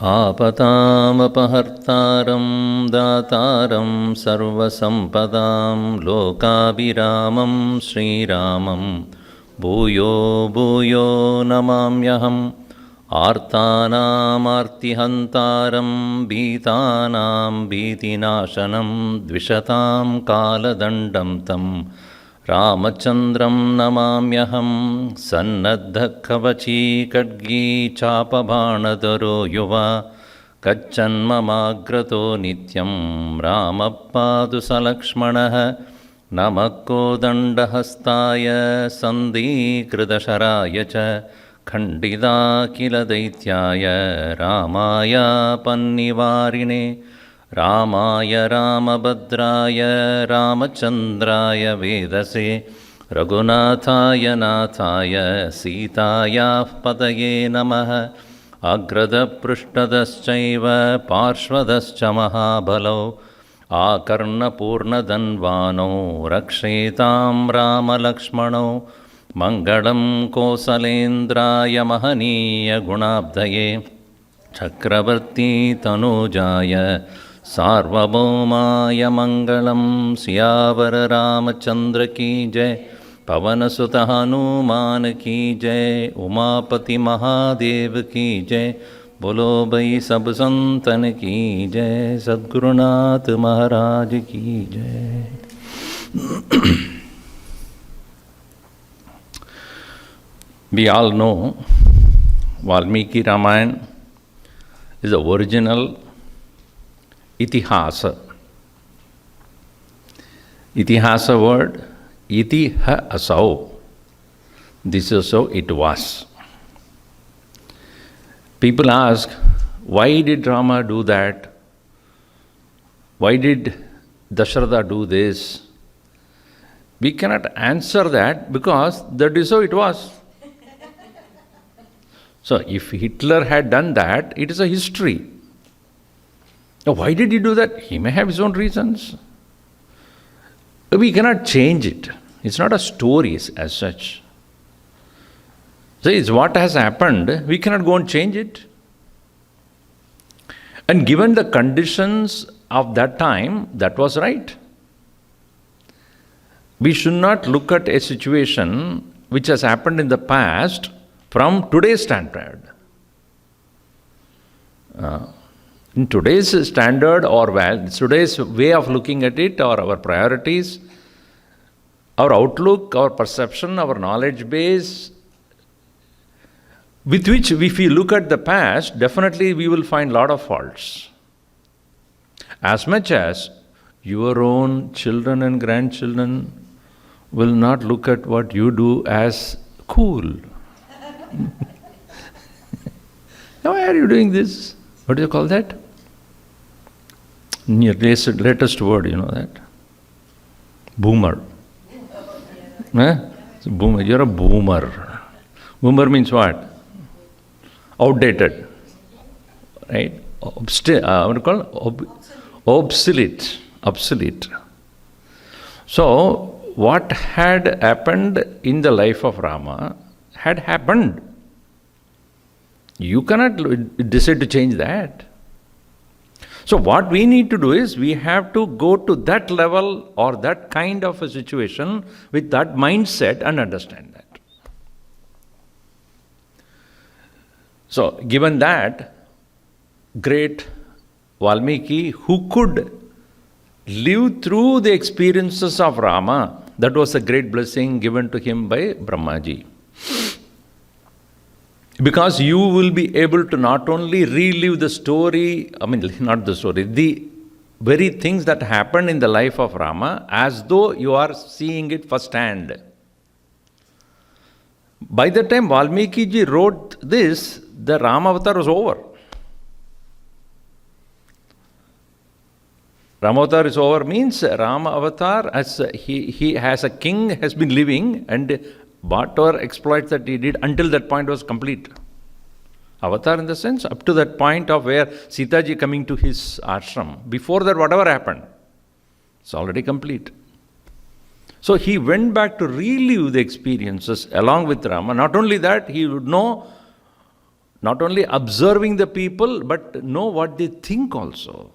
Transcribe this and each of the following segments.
आपतामपहर्तारं दातारं सर्वसम्पदां लोकाभिरामं श्रीरामं भूयो भूयो नमाम्यहम्। आर्तानामार्तिहन्तारं भीतानां भीतिनाशनं द्विषतां कालदण्डं तं रामचन्द्रं नमाम्यहं। सन्नद्धकवची खड्गी चापबाणधरो युवा कच्छन्ममाग्रतो नित्यं रामः पातु सलक्ष्मणः। नमः कोदण्डहस्ताय सन्धीकृतशराय च खण्डिताखिलदैत्याय रामाय पन्निवारिणे। रामाय रामभद्राय रामचन्द्राय वेदसे रघुनाथाय नाथाय सीतायाः पतये नमः। अग्रदपृष्ठदश्चैव पार्श्वदश्च महाबलौ आकर्णपूर्णधन्वानौ रक्षेतां रामलक्ष्मणौ। मङ्गलं कोसलेन्द्राय महनीयगुणाब्धये चक्रवर्ती तनूजाय सार्वभौमाय मङ्गलं। सियावर रामचन्द्र की जय, पवनसुत हनुमान की जय, उमापति महादेव की जय। बोलो भाई सब संतन की जय, सद्गुरुनाथ महाराज की जय। We all know Valmiki Ramayana is the original itihasa. Itihasa word, itiha asau. This is how it was. People ask, why did Rama do that? Why did Dasharatha do this? We cannot answer that because that is how it was. So if Hitler had done that, it is a history. Now why did he do that? He may have his own reasons. We cannot change it. It's not a story as such. So it's what has happened, we cannot go and change it. And given the conditions of that time, that was right. We should not look at a situation which has happened in the past from today's standard. In today's standard or today's way of looking at it, or our priorities, our outlook, our perception, our knowledge base, with which if we look at the past, definitely we will find a lot of faults. As much as your own children and grandchildren will not look at what you do as cool. Why are you doing this? What do you call that? Your latest word, you know that? Boomer. Boomer. You're a boomer. Boomer means what? Outdated. Right? What do you call it? Obsolete. Obsolete. So, what had happened in the life of Rama had happened. You cannot decide to change that. So what we need to do is we have to go to that level or that kind of a situation with that mindset and understand that. So given that, great Valmiki, who could live through the experiences of Rama, that was a great blessing given to him by Brahmaji. Because you will be able to not only relive the story, not the story, the very things that happened in the life of Rama as though you are seeing it firsthand. By the time Valmiki ji wrote this, the Rama avatar was over. Rama avatar is over means Rama avatar, as he has a king, has been living, and whatever exploits that he did until that point was complete. Avatar in the sense up to that point of where Sita ji coming to his ashram. Before that, whatever happened, it's already complete. So he went back to relive the experiences along with Rama. Not only that, he would know not only observing the people, but know what they think also.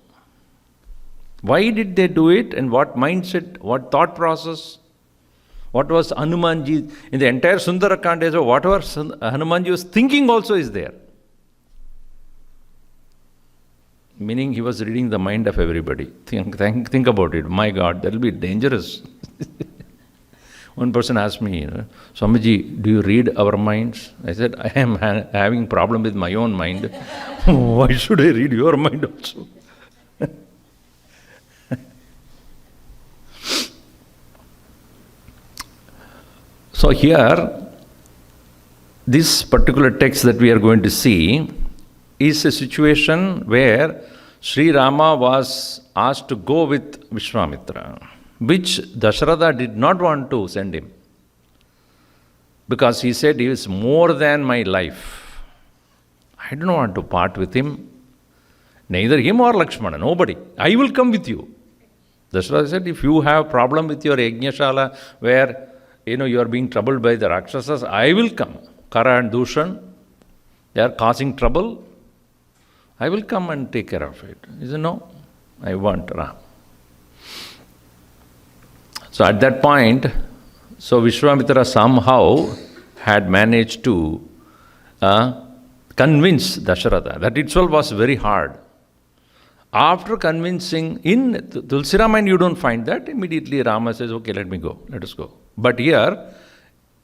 Why did they do it, and what mindset, what thought process? What was Hanumanji, in the entire Sundarakanda, whatever Hanumanji was thinking also is there. Meaning he was reading the mind of everybody. Think about it. My God, that will be dangerous. One person asked me, Swamiji, do you read our minds? I said, I am having problem with my own mind. Why should I read your mind also? So here, this particular text that we are going to see is a situation where Sri Rama was asked to go with Vishwamitra, which Dasharatha did not want to send him, because he said he is more than my life. I don't want to part with him, neither him or Lakshmana, nobody. I will come with you. Dasharatha said, if you have problem with your Yajnashala where you are being troubled by the Rakshasas, I will come. Kara and Dushan, they are causing trouble. I will come and take care of it. He said, no, I want Ram. So at that point, Vishwamitra somehow had managed to convince Dasharatha. That itself was very hard. After convincing, in Tulsi Ramayana you don't find that. Immediately Rama says, okay, let me go, let us go. But here,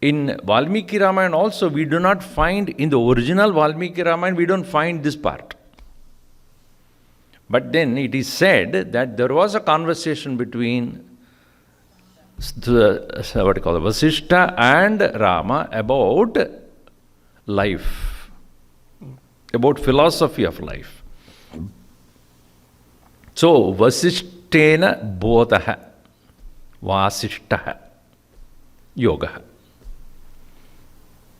in Valmiki Ramayana also, we do not find, in the original Valmiki Ramayana, we don't find this part. But then it is said that there was a conversation between Vasistha and Rama about life, about philosophy of life. So, Vasishtena bodhaha, Vasishtaha, yoga.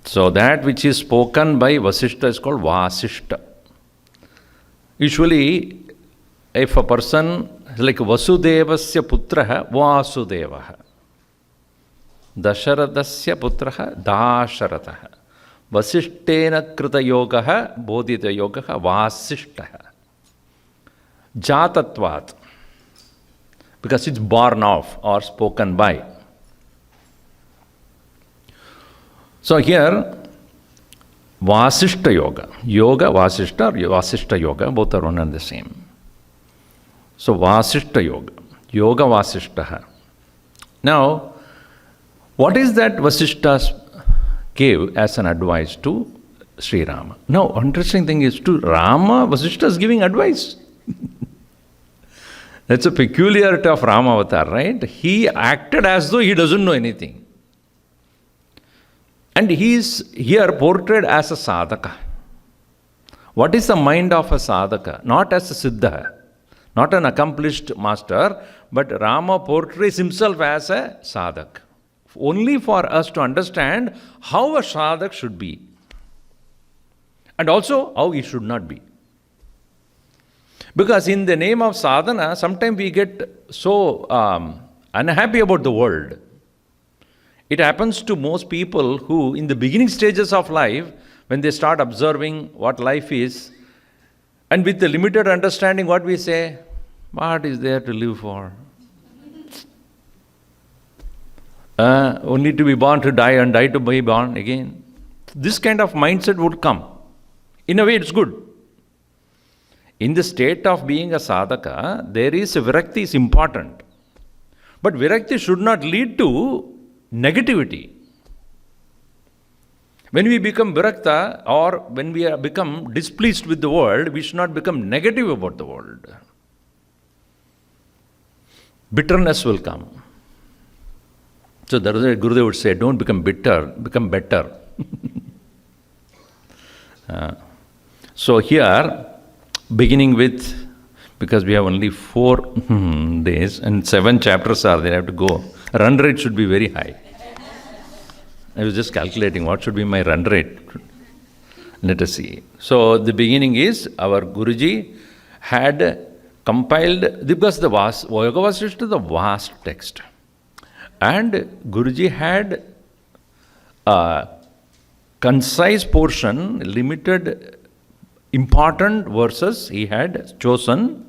So, that which is spoken by Vasistha is called Vasishta. Usually, if a person, like Vasudevasya putraha, Vasudevaha. Dasharatasya putraha, Dasharataha. Vasishtena krita yogaha, bodhita yogaha, Vasishtaha. Jatatvat, because it's born of or spoken by. So here, Vasishta yoga. Yoga, Vasishta, or Vasishta yoga, both are one and the same. So Vasishta yoga. Yoga Vasishtaha. Now, what is that Vasishta gave as an advice to Sri Rama? Now, interesting thing is, to Rama, Vasishta is giving advice. That's a peculiarity of Rama avatar, right? He acted as though he doesn't know anything. And he is here portrayed as a sadhaka. What is the mind of a sadhaka? Not as a siddha, not an accomplished master, but Rama portrays himself as a sadhak. Only for us to understand how a sadhak should be. And also how he should not be. Because in the name of sadhana, sometimes we get so unhappy about the world. It happens to most people who, in the beginning stages of life, when they start observing what life is, and with the limited understanding, what we say, what is there to live for? Only to be born to die and die to be born again. This kind of mindset would come. In a way, it's good. In the state of being a sadhaka, there is virakti is important. But virakti should not lead to negativity. When we become virakta, or when we become displeased with the world, we should not become negative about the world. Bitterness will come. So Gurudev would say, don't become bitter, become better. So here, beginning with, because we have only 4 days and 7 chapters are there, I have to go. Run rate should be very high. I was just calculating what should be my run rate. Let us see. So the beginning is, our Guruji had compiled, because the Yoga Vasishtha is the vast text. And Guruji had concise portion, limited, important verses he had chosen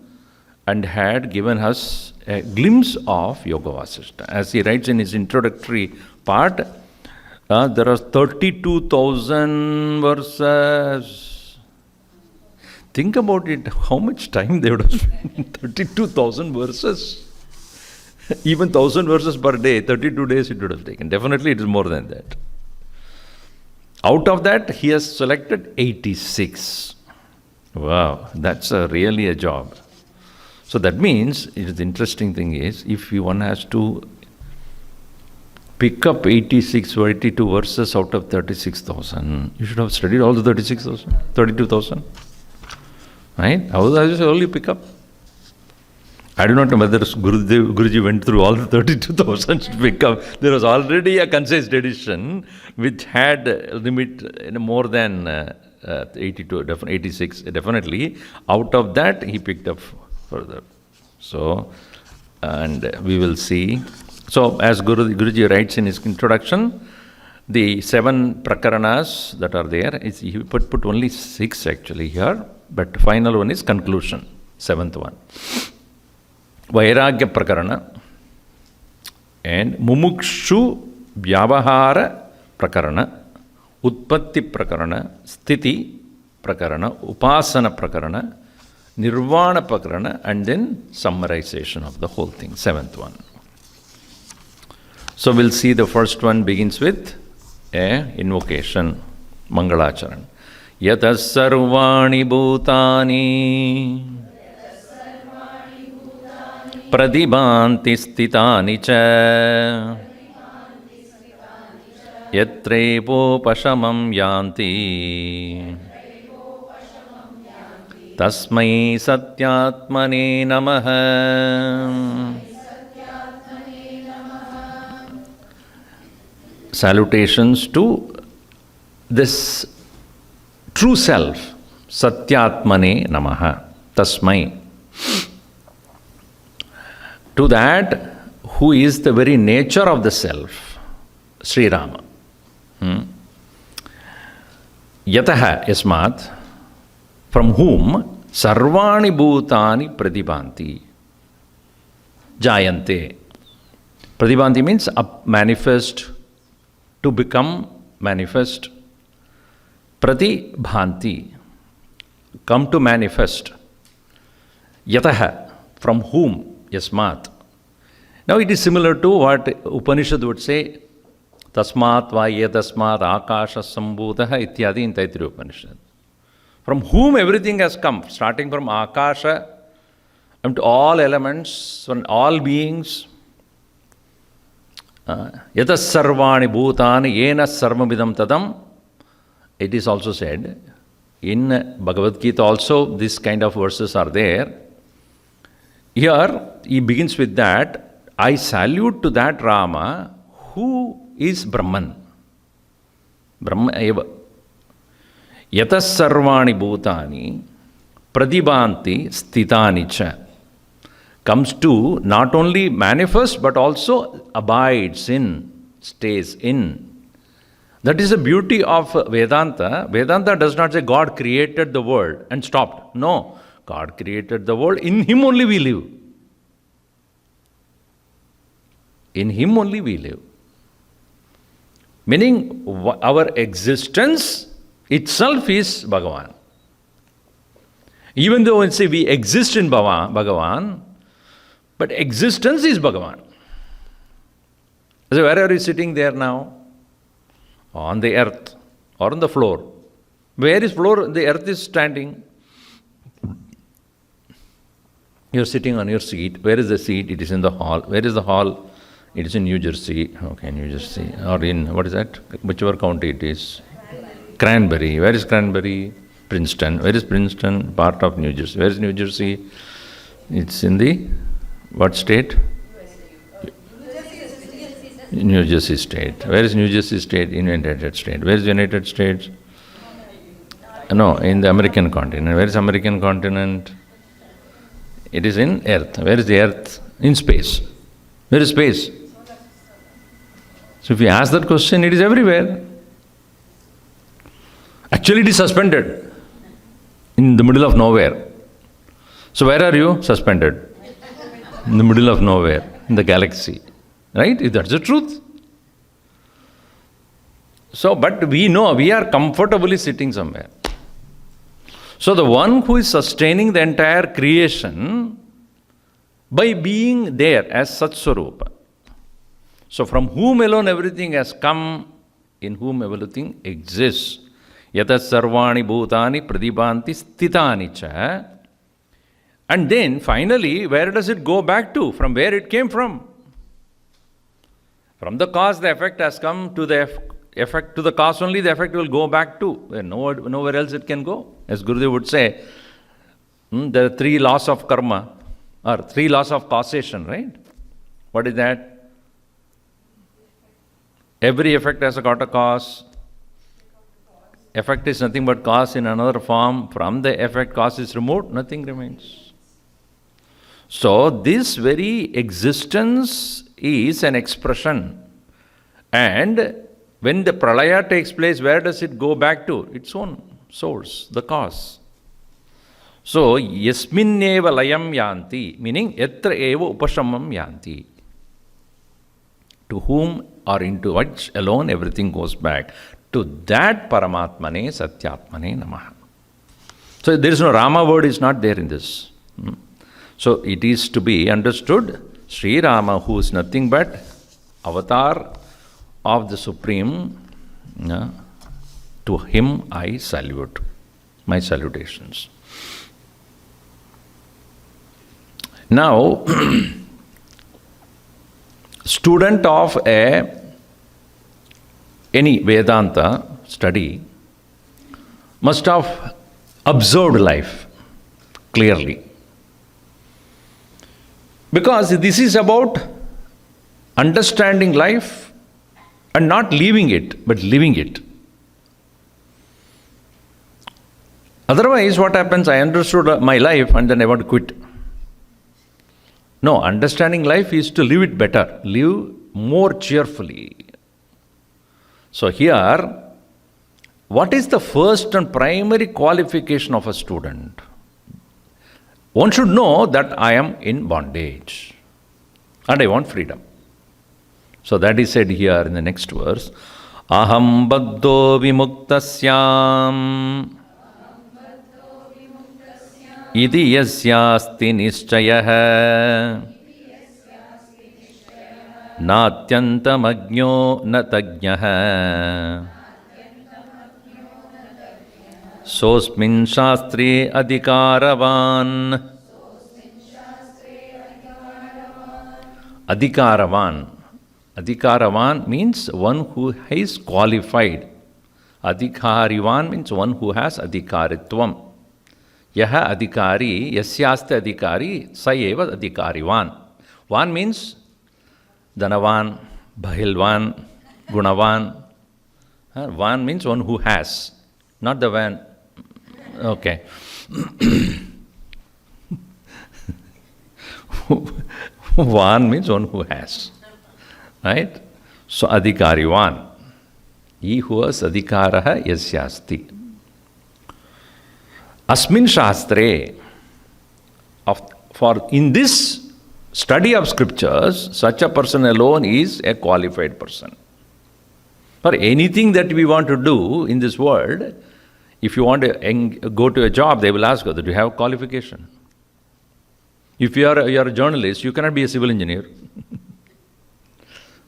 and had given us a glimpse of Yoga Vasistha. As he writes in his introductory part, there are 32,000 verses. Think about it, how much time they would have spent. 32,000 verses. Even 1,000 verses per day, 32 days it would have taken. Definitely it is more than that. Out of that, he has selected 86. Wow, that's really a job. So that means, the interesting thing is, if one has to pick up 86 or 82 verses out of 36,000, you should have studied all the 36,000, 32,000. Right? How does you only pick up? I do not know whether Guruji went through all the 32,000 to pick up. There was already a concise edition which had a limit more than 82, 86, definitely. Out of that, he picked up further. So, and we will see. So, as Guruji writes in his introduction, the 7 prakaranas that are there, he put only 6 actually here, but final one is conclusion, 7th one. Vairagya prakarana and Mumukshu Vyavahara prakarana, Utpatti prakarana, Sthiti prakarana, Upasana prakarana, Nirvana prakarana, and then summarization of the whole thing, 7th one. So we'll see the first one begins with a invocation, Mangalacharan. Yatas sarvani bhutani pradibhanti stitani cha yatrepo pashamam yanti tasmai satyatmane namaha. Salutations to this true self, Satyatmane Namaha, Tasmai. To that who is the very nature of the self, Sri Rama. Yataha Yasmat, from whom Sarvani Bhutani Pradibhanti Jayante. Pradibhanti means manifest, to become manifest. Pratibhanti, come to manifest. Yataha, from whom? Yasmat. Now it is similar to what Upanishad would say, Tasmat va yetasmat akasha sambhudaha ityadi in Taittiriya Upanishad. From whom everything has come, starting from Akasha and to all elements, from all beings. Yatas sarvani bhutani yena sarvamidam tadam. It is also said in Bhagavad Gita also, this kind of verses are there. Here he begins with that, I salute to that Rama who is Brahman. Brahma eva. Yatas sarvani bhutani pradibhanti stitani cha. Comes to not only manifest but also abides in, stays in. That is the beauty of Vedanta. Vedanta does not say God created the world and stopped. No, God created the world. In Him only we live. In Him only we live. Meaning our existence itself is Bhagavan. Even though we say we exist in Bhagavan, but existence is Bhagavan. So where are you sitting there now? On the earth or on the floor. Where is floor? The earth is standing. You are sitting on your seat. Where is the seat? It is in the hall. Where is the hall? It is in New Jersey. Okay, New Jersey. Or in, what is that? Whichever county it is. Cranbury. Where is Cranbury? Princeton. Where is Princeton? Part of New Jersey. Where is New Jersey? It's in the, what state? New Jersey State. Where is New Jersey State? In United States. Where is United States? No, in the American continent. Where is American continent? It is in Earth. Where is the Earth? In space. Where is space? So if you ask that question, it is everywhere. Actually, it is suspended in the middle of nowhere. So where are you? Suspended. In the middle of nowhere, in the galaxy. Right? That's the truth. So, but we know we are comfortably sitting somewhere. So the one who is sustaining the entire creation by being there as Sat Swarupa. So from whom alone everything has come, in whom everything exists. Yatas sarvani bhutani pradibhanti stitani cha. And then finally, where does it go back to? From where it came from? From the cause, the effect has come to the effect, to the cause only the effect will go back to. Nowhere else it can go. As Gurudev would say, there are 3 laws of karma, or 3 laws of causation, right? What is that? Every effect has got a cause. Effect is nothing but cause in another form. From the effect, cause is removed, nothing remains. So this very existence is an expression. And when the pralaya takes place, where does it go back to? Its own source, the cause. So, yasminneva layam yanti, meaning yatra eva upashamam yanti. To whom or into which alone everything goes back. To that Paramatmane Satyatmane Namaha. So there is no Rama word is not there in this. So it is to be understood, Sri Rama, who is nothing but avatar of the Supreme, to him I salute. My salutations. Now, student of any Vedanta study must have observed life clearly. Because this is about understanding life and not leaving it, but living it. Otherwise, what happens? I understood my life and then I want to quit. No, understanding life is to live it better, live more cheerfully. So here, what is the first and primary qualification of a student? One should know that I am in bondage and I want freedom. So that is said here in the next verse. Aham baddho vimuktasyam iti yasyasti nischayah natyantam agno natagnyah sosmin shastre adhikaravan. Adhikaravan. Adhikaravan means one who is qualified. Adhikarivan means one who has adhikaritvam. Yaha adhikari, yasyaste adhikari, sa eva adhikarivan. Van means dhanavan, bahilvan, gunavan. Van means one who has, not the van. Okay. Van means one who has. Right? So adhikarivan. He who has adhikaraha yasyasti. Asmin shastre. For in this study of scriptures, such a person alone is a qualified person. For anything that we want to do in this world, if you want to go to a job, they will ask you, do you have qualification? If you are a journalist, you cannot be a civil engineer.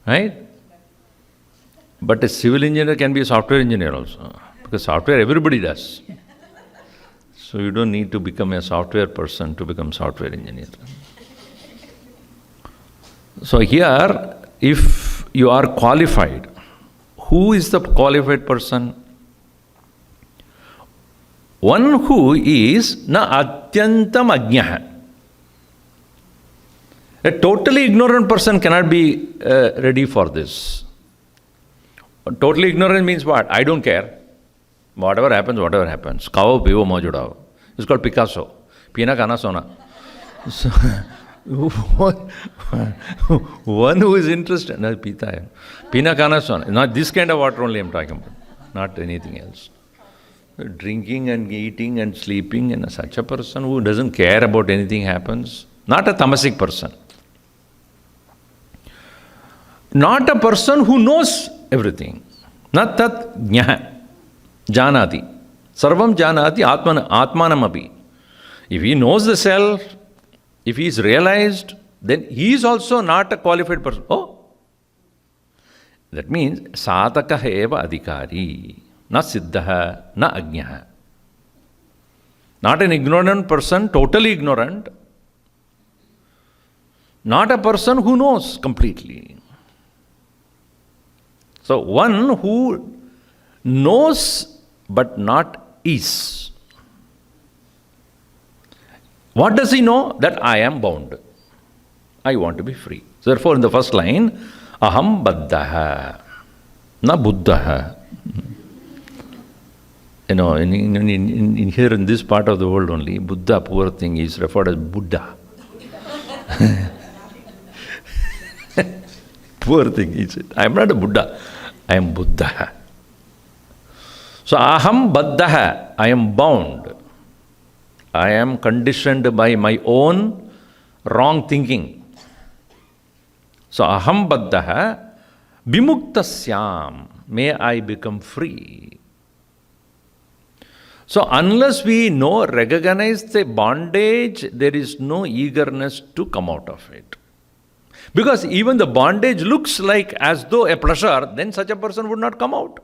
Right? But a civil engineer can be a software engineer also. Because software everybody does. So you don't need to become a software person to become software engineer. So here, if you are qualified, who is the qualified person? One who is na atyantam ajnaha. A totally ignorant person cannot be ready for this. Totally ignorant means what? I don't care. Whatever happens, whatever happens. Kao pivo mojudao. It's called Picasso. Pina kana sona. So, one who is interested, no, pita hai. Pina kana sona. Not this kind of water only I am talking about. Not anything else. drinking and eating and sleeping, and such a person who doesn't care about anything happens, not a tamasic person. Not a person who knows everything. Not tat jnaha, janati. Sarvam janati atmanamapi. If he knows the self, if he is realized, then he is also not a qualified person. Oh, that means sadhaka eva adhikari, na siddha, na ajnaha. Not an ignorant person, totally ignorant. Not a person who knows completely. So one who knows but not is. What does he know? That I am bound. I want to be free. So therefore in the first line, aham baddhaha, na buddhaha. You know, in here in this part of the world only, Buddha, poor thing, is referred as Buddha. Poor thing, he said, I am not a Buddha, I am Buddha. So aham baddhaha, I am bound. I am conditioned by my own wrong thinking. So aham baddhaha bimuktasyam, may I become free. So unless we know, recognize the bondage, there is no eagerness to come out of it. Because even the bondage looks like as though a pleasure, then such a person would not come out.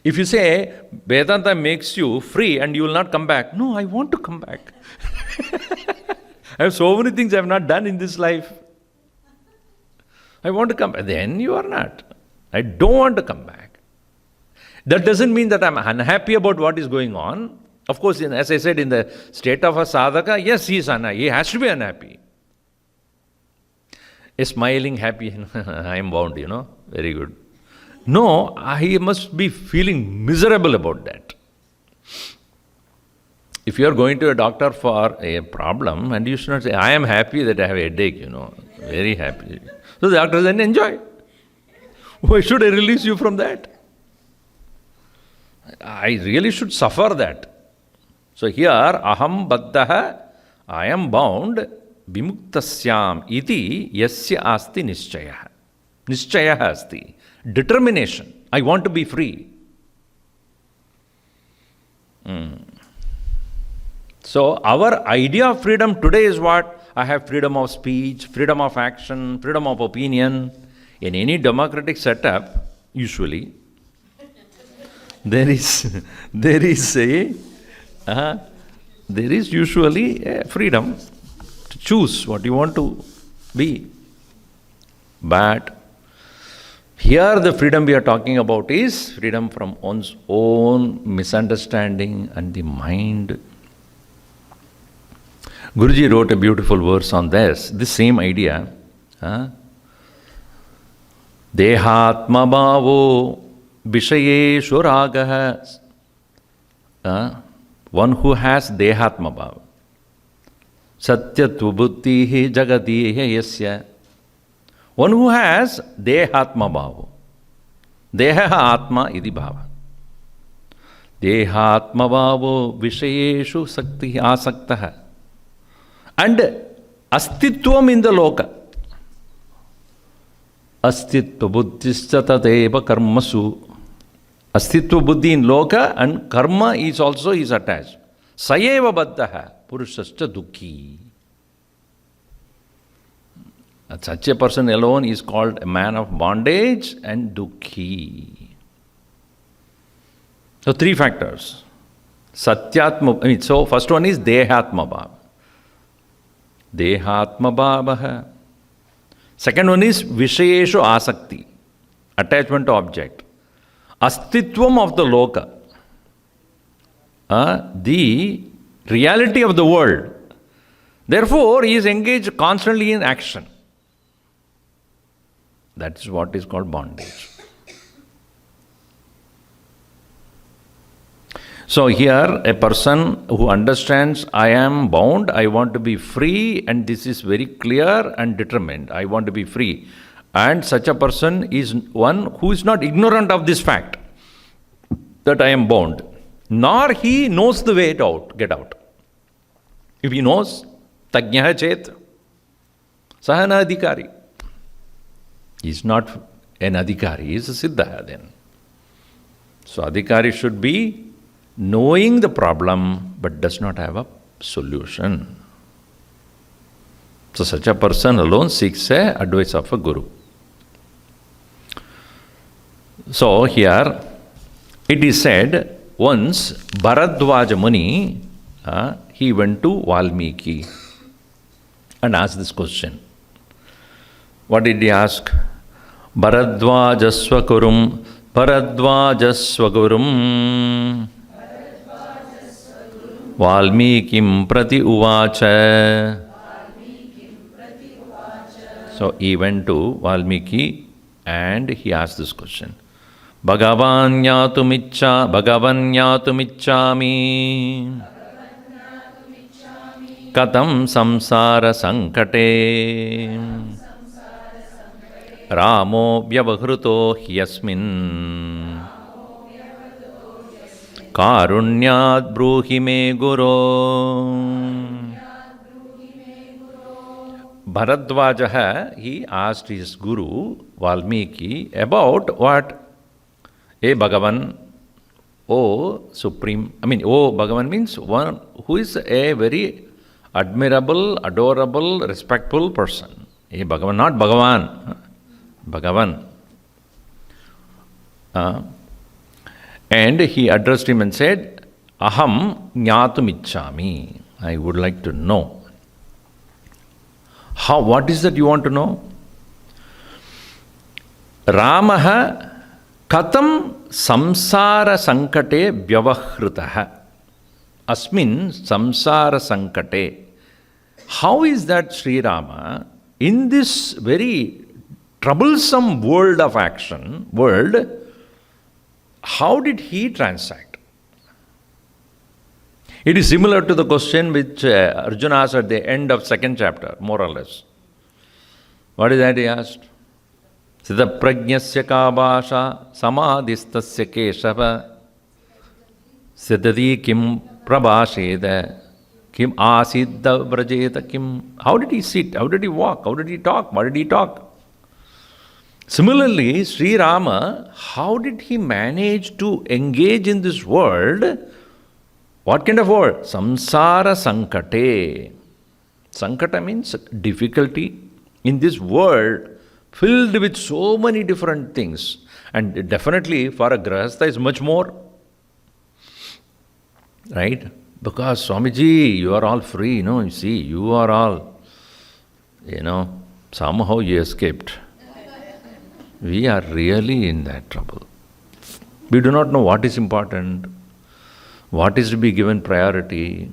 If you say, Vedanta makes you free and you will not come back. No, I want to come back. I have so many things I have not done in this life. I want to come back. Then you are not. I don't want to come back. That doesn't mean that I am unhappy about what is going on. Of course, as I said, in the state of a sadhaka, yes, he is unhappy. He has to be unhappy. A smiling, happy, I am bound, very good. No, I must be feeling miserable about that. If you are going to a doctor for a problem, and you should not say, I am happy that I have a headache, very happy. So the doctor then enjoy. Why should I release you from that? I really should suffer that. So here, aham baddhaha, I am bound, vimuktasyam iti yasya asti nischayah. Nischayah asti. Determination. I want to be free. So our idea of freedom today is what? I have freedom of speech, freedom of action, freedom of opinion. In any democratic setup, usually, there is usually a freedom to choose what you want to be. But here the freedom we are talking about is freedom from one's own misunderstanding and the mind. Guruji wrote a beautiful verse on this same idea. Dehatma bhavo vishayeshu ragaha. One who has dehatma bhava. Satyatva buddhihi jagati yasya. One who has dehatma bhava. Deha atma iti bhava. Dehatma bhavo vishayeshu sakti asaktaha. And astitvam in the loka. Astitva buddhischa tadeva karmasu. Astitva buddhi in loka and karma is also attached. Sayeva baddhaha purushascha dukkhi. Such a person alone is called a man of bondage and dukkhi. So three factors. Satyatma, so first one is dehatma bhava. Dehatma bhava. Second one is vishayeshu asakti, attachment to object. Astitvam of the loka, the reality of the world. Therefore, he is engaged constantly in action. That is what is called bondage. So here, a person who understands, I am bound, I want to be free, and this is very clear and determined. I want to be free. And such a person is one who is not ignorant of this fact. that I am bound, nor he knows the way out, get out. If he knows, tajñah chet, sahana adhikari. He is not an adhikari, he is a siddha then. So adhikari should be knowing the problem but does not have a solution. So such a person alone seeks a advice of a guru. So here it is said, once Bharadwaja Muni, he went to Valmiki and asked this question. What did he ask? Bharadwajasvagurum, Bharadwajasvagurum, Valmikim prati uvacha. So he went to Valmiki and he asked this question. Bhagavan yatumichchami katam samsara sankate Ramo vyavahruto hyasmin karunyad bruhi me guru. Bharadwaja, he asked his guru, Valmiki, about what? Bhagavan, Supreme, Bhagavan means one who is a very admirable, adorable, respectful person. Bhagavan, not Bhagavan, Bhagavan. And he addressed him and said, Aham jnatumichchami. I would like to know. What is that you want to know? Ramaha katam samsara sankate vyavahritaha. Asmin samsara sankate. How is that Sri Rama, in this very troublesome world of action, how did he transact? It is similar to the question which Arjuna asked at the end of second chapter, more or less. What is that he asked? Siddha prajñasya ka bhasha samadhistasya keshava siddhati kim prabhasheda kim asiddha vrajeta kim. How did he sit? How did he walk? How did he talk? What did he talk? Similarly, Sri Rama, how did he manage to engage in this world? What kind of world? Samsara sankate. Sankata means difficulty in this world filled with so many different things. And definitely for a grahastha is much more. Right? Because Swamiji, you are all free, you see, you are all, somehow you escaped. We are really in that trouble. We do not know what is important, what is to be given priority.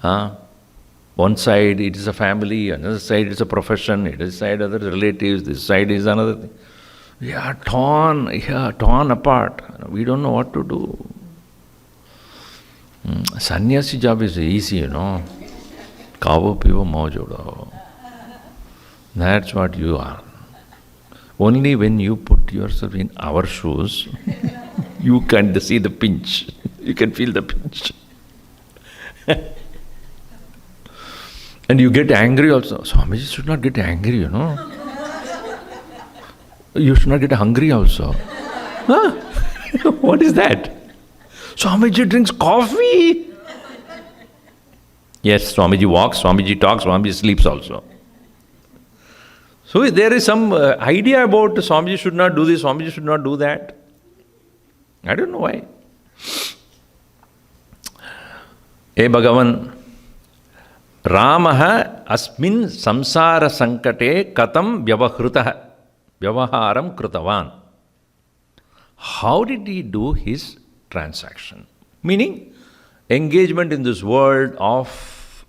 One side it is a family, another side it's a profession, it is side other relatives, this side is another thing. We are torn apart. We don't know what to do. Sannyasi job is easy, Kavo pivo mojodo. That's what you are. Only when you put yourself in our shoes, you can see the pinch. You can feel the pinch. And you get angry also. Swamiji should not get angry, You should not get hungry also. What is that? Swamiji drinks coffee. Yes, Swamiji walks, Swamiji talks, Swamiji sleeps also. So there is some idea about Swamiji should not do this, Swamiji should not do that. I don't know why. Bhagavan, Ramaha asmin samsara sankate katam vyavaharam krutavan. How did he do his transaction? Meaning, engagement in this world of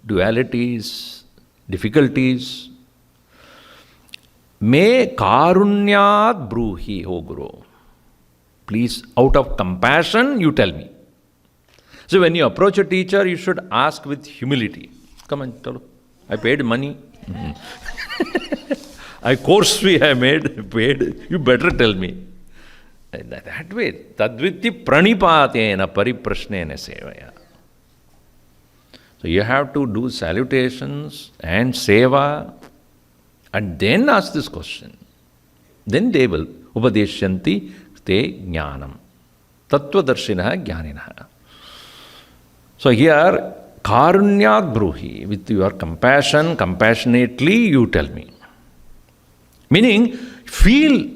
dualities, difficulties. Me karunyat bruhi, O Guru. Please, out of compassion, you tell me. So when you approach a teacher, you should ask with humility. Come on, tell. I paid money. I course fee I paid. You better tell me. That way, tadvitti pranipatena pariprashnena sevaya. So you have to do salutations and seva and then ask this question. Then they will upadeshyanti te jnanam. Tattvadarshinaha jnaninaha. So here, karunyat bruhi, with your compassion, compassionately you tell me. Meaning, feel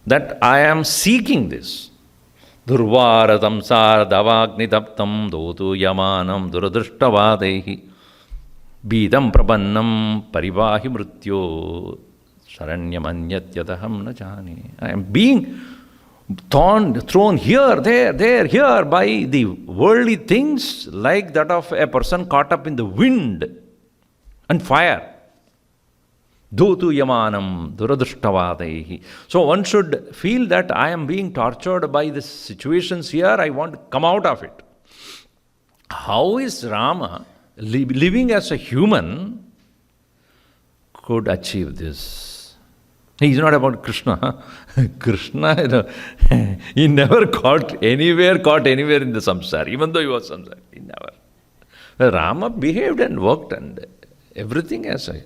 that I am seeking this. Durvaratam sardavagni taptam dotu yamanam duradrishtavadehi bidam prabannam parivahi mrityo saranyam anyatyataham na jani. I am being thrown here, there, here by the worldly things like that of a person caught up in the wind and fire. Dhutu yamanam duradrishtavadehi. So one should feel that I am being tortured by the situations here, I want to come out of it. How is Rama, living as a human, could achieve this? He is not about Krishna. Krishna, he never caught anywhere in the samsara, even though he was samsara. He never. Rama behaved and worked and everything as a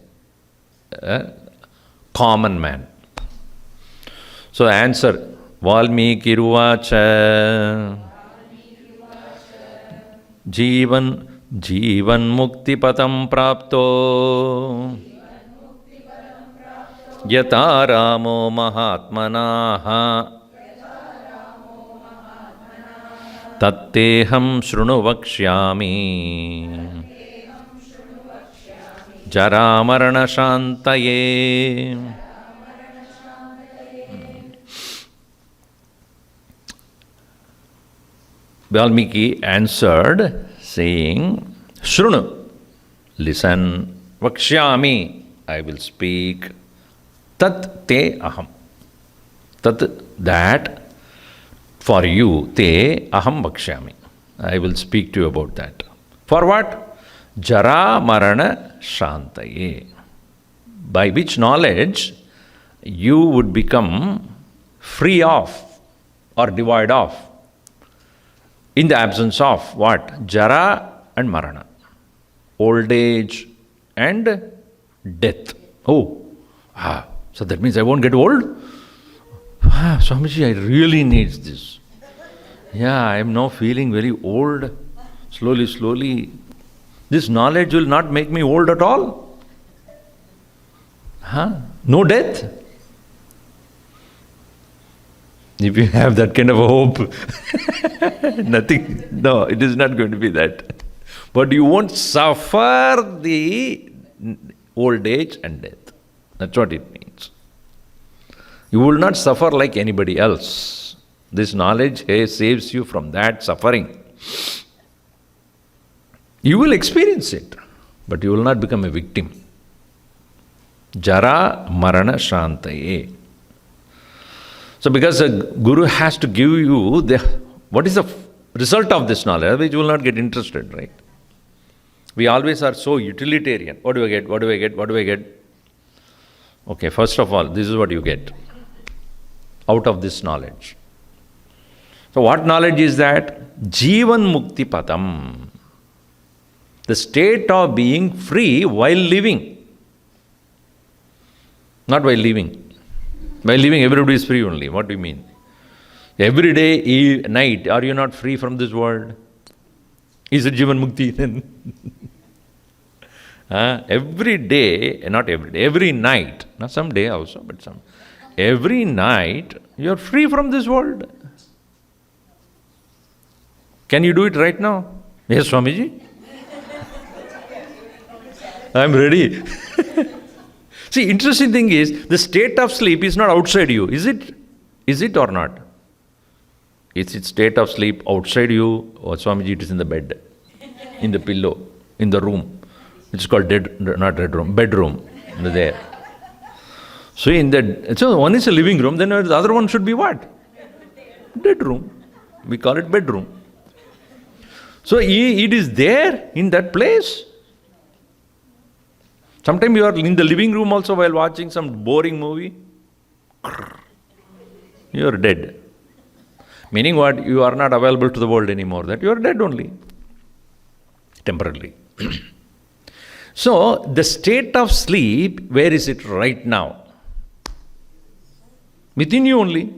common man. So the answer, Valmiki Ruvacha Jivan Mukti Patam Prapto Yata Ramo Mahatmanaha Tatteham Shrunu Vakshyami Jara Marana Shantaye. Valmiki answered, saying, Shrunu, listen, Vakshyami, I will speak, Tat te aham. Tat, that, for you, te aham Vakshyami. I will speak to you about that. For what? Jara Marana Shantaye, by which knowledge you would become free of or devoid of, in the absence of what? Jara and Marana, old age and death. Oh, so that means I won't get old? Swamiji, I really need this. Yeah, I am now feeling very old, slowly. This knowledge will not make me old at all. No death. If you have that kind of a hope, nothing, no, it is not going to be that. But you won't suffer the old age and death. That's what it means. You will not suffer like anybody else. This knowledge saves you from that suffering. You will experience it, but you will not become a victim. Jara Marana Shantaye. So because a guru has to give you what is the result of this knowledge, otherwise you will not get interested, right? We always are so utilitarian. What do I get? What do I get? What do I get? Okay, first of all, this is what you get out of this knowledge. So what knowledge is that? Jivan Mukti Padam. The state of being free while living. Not while living. While living, everybody is free only. What do you mean? Every day, night, are you not free from this world? Is it Jivan Mukti then? Every day, not every day, every night, not some day also, but every night, you are free from this world. Can you do it right now? Yes, Swamiji. I am ready. See, interesting thing is, the state of sleep is not outside you. Is it? Is it or not? Is it state of sleep outside you? Or Swamiji, it is in the bed, in the pillow, in the room. It's called bedroom. There. So one is a living room, then the other one should be what? Dead room. We call it bedroom. So it is there in that place. Sometimes you are in the living room also while watching some boring movie. You are dead. Meaning what? You are not available to the world anymore, that you are dead only, temporarily. So, the state of sleep, where is it right now? Within you only.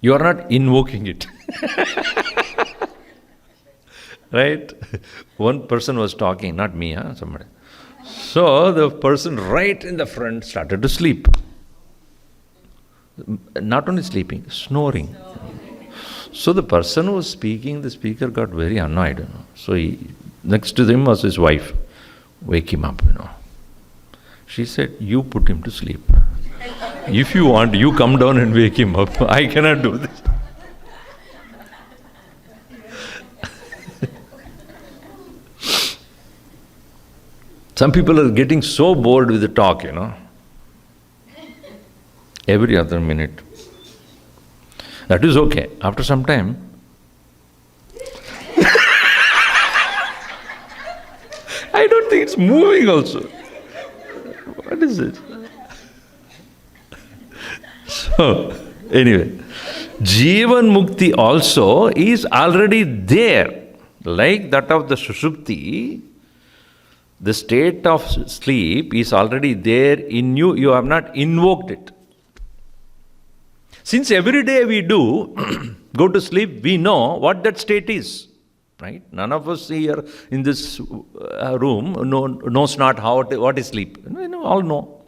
You are not invoking it. Right? One person was talking, not me, somebody. So the person right in the front started to sleep. Not only sleeping, snoring. So the person who was speaking, the speaker got very annoyed. So next to him was his wife. Wake him up, She said, you put him to sleep. If you want, you come down and wake him up. I cannot do this. Some people are getting so bored with the talk, every other minute. That is okay. After some time, I don't think it's moving also. What is it? So, anyway, Jivan Mukti also is already there. Like that of the Sushupti, the state of sleep is already there in you. You have not invoked it. Since every day we do go to sleep, we know what that state is. Right? None of us here in this room knows not what is sleep. We all know.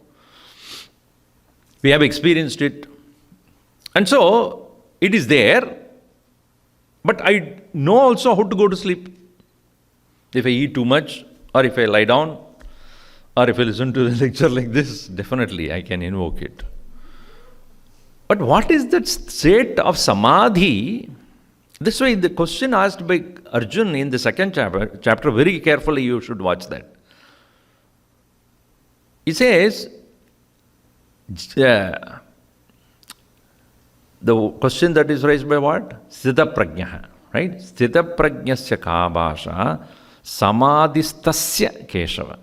We have experienced it. And so, it is there. But I know also how to go to sleep. If I eat too much, or if I lie down, or if I listen to a lecture like this, definitely I can invoke it. But what is that state of samadhi? This way, the question asked by Arjun in the second chapter, very carefully you should watch that. He says, the question that is raised by what? Sthita prajna, right? Sthita prajnasya ka bhasha samadhistasya keshava.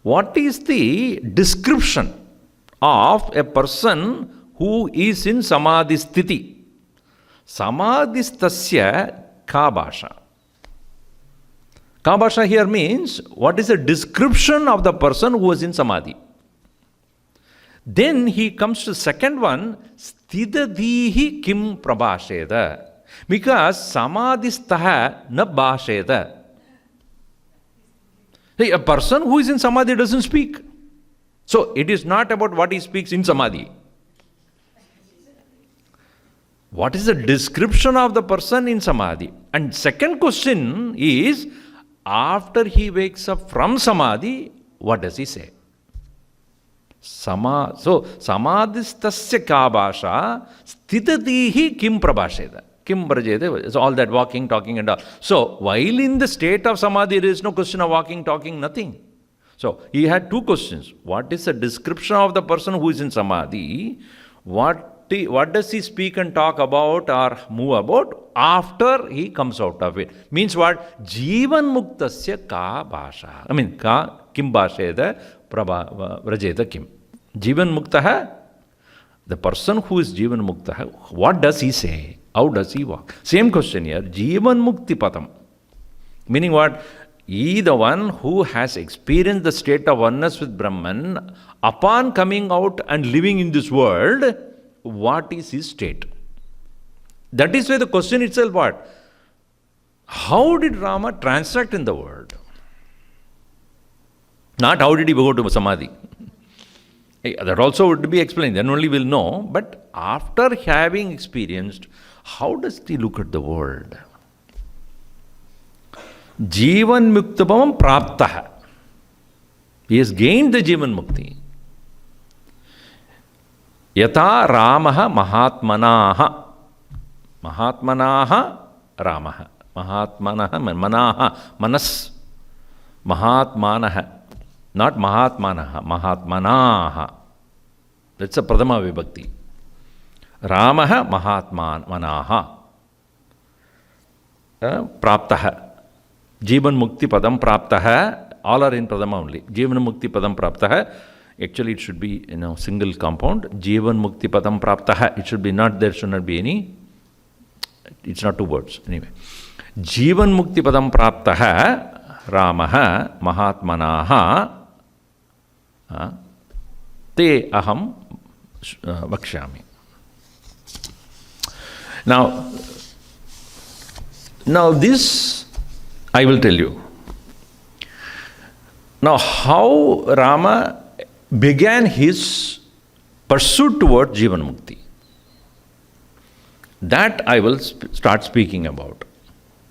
What is the description of a person who is in samadhi sthiti? Samadhistasya ka bhasha. Ka bhasha here means what is the description of the person who was in samadhi. Then he comes to second one, sthidadihi kim prabhasheda. Because samadhistaha na bhasheda. A person who is in samadhi doesn't speak. So it is not about what he speaks in samadhi. What is the description of the person in samadhi? And second question is, after he wakes up from samadhi, what does he say? So, samadhistasya ka bhasha, sthitatihi kim prabhasheda. Kim brajede, is all that walking, talking and all. So, while in the state of samadhi, there is no question of walking, talking, nothing. So, he had two questions. What is the description of the person who is in samadhi? What does he speak and talk about or move about after he comes out of it? Means what? Jivan muktasya ka bhasha. I mean, ka kim bhasheda vrajeda kim. Jivan muktaha, the person who is Jivan muktaha, what does he say? How does he walk? Same question here. Jivan mukti patam. Meaning what? He, the one who has experienced the state of oneness with Brahman, upon coming out and living in this world, what is his state? That is why the question itself what? How did Rama transact in the world? Not how did he go to Samadhi. That also would be explained, then only we'll know. But after having experienced, how does he look at the world? Jivan muktabam praptaha. He has gained the Jivan mukti. Yata Ramaha Mahatmanaha. Mahatmanaha Ramaha. Mahatmanaha Manaha. Manas. Mahatmanaha. Not Mahatmanaha. Mahatmanaha. That's a Pradama Vibhakti. Ramaha Mahatmanaha. Praptaha. Jivan Mukti Padam Praptaha. All are in Pradama only. Jivan Mukti Padam Praptaha. Actually, it should be, single compound. Jivan mukti padam praptaha. It should be not, there should not be any, it's not two words. Anyway. Jivan mukti padam praptaha Ramaha Mahatmanaha te aham vakshyami. Now this I will tell you. Now how Rama began his pursuit toward Jivan Mukti, that I will start speaking about.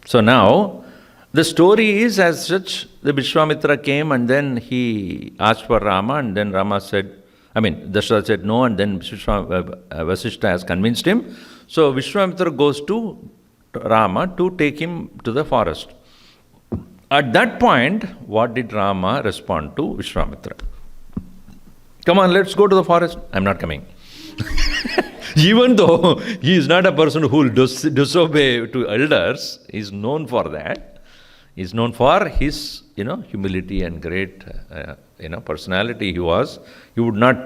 So now the story is as such. The Vishwamitra came and then he asked for Rama, and then Rama said, Dasharatha said no, and then Vasistha has convinced him. So Vishwamitra goes to Rama to take him to the forest. At that point, what did Rama respond to Vishwamitra? Come on, let's go to the forest. I'm not coming. Even though he is not a person who will disobey to elders, he is known for that. He is known for his, humility and great, personality he was. He would not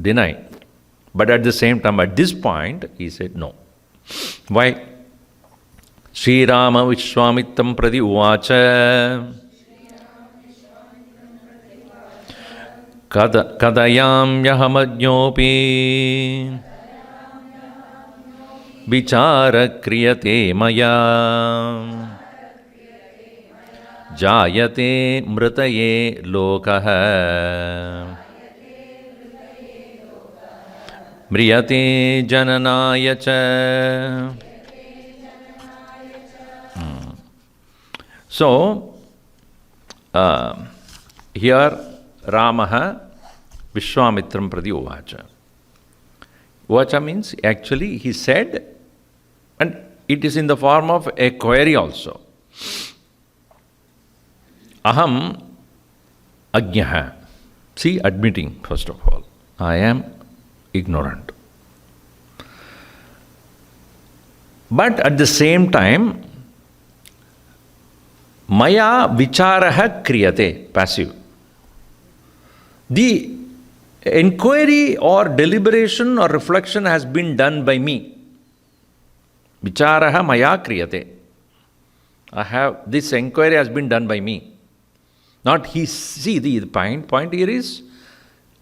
deny. But at the same time, at this point, he said no. Why? Sri Rama Vishwamitam Pradi Uvacha Kadayam Yahamadnyopi Vichara Kriyate Maya Jayate Mritaye Lokaha Mriyate Jananaya Cha. So, here Ramaha Vishwamitram Pradi Uvacha. Uvacha means actually he said, and it is in the form of a query also. Aham Ajnaha. See, admitting first of all, I am ignorant. But at the same time, Maya vicharaha kriyate, passive. The inquiry or deliberation or reflection has been done by me. Vicharaha maya kriyate. This inquiry has been done by me. Not he. See, the point here is,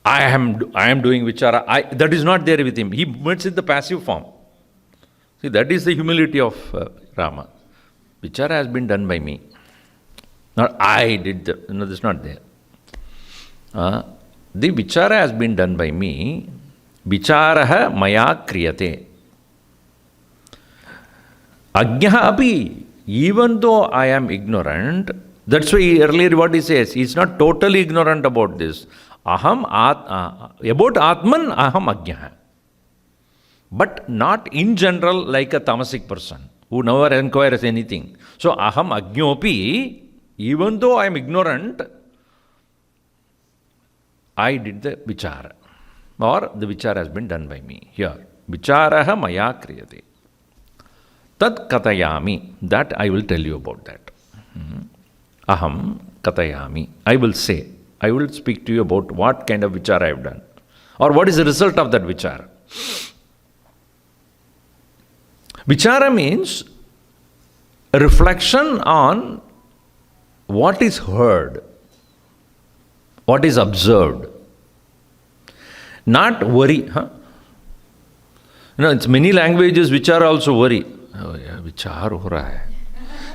I am doing vichara. That is not there with him. He puts it in the passive form. See, that is the humility of Rama. Vichara has been done by me. Not I did that. No, this is not there. The vichara has been done by me. Vicharaha maya kriyate. Ajnaha api. Even though I am ignorant, that's why earlier what he says, he is not totally ignorant about this. About Atman, aham ajnaha. But not in general like a tamasic person who never inquires anything. So aham ajnopi. Even though I am ignorant, I did the vichara, or the vichara has been done by me. Here, vicharaha maya kriyate. Tad katayami. That I will tell you about that. Aham katayami. I will say, I will speak to you about what kind of vichara I have done, or what is the result of that vichara. Vichara means a reflection on what is heard, what is observed. Not worry. It's many languages which are also worry. Oh yeah, vichar ho raha hai.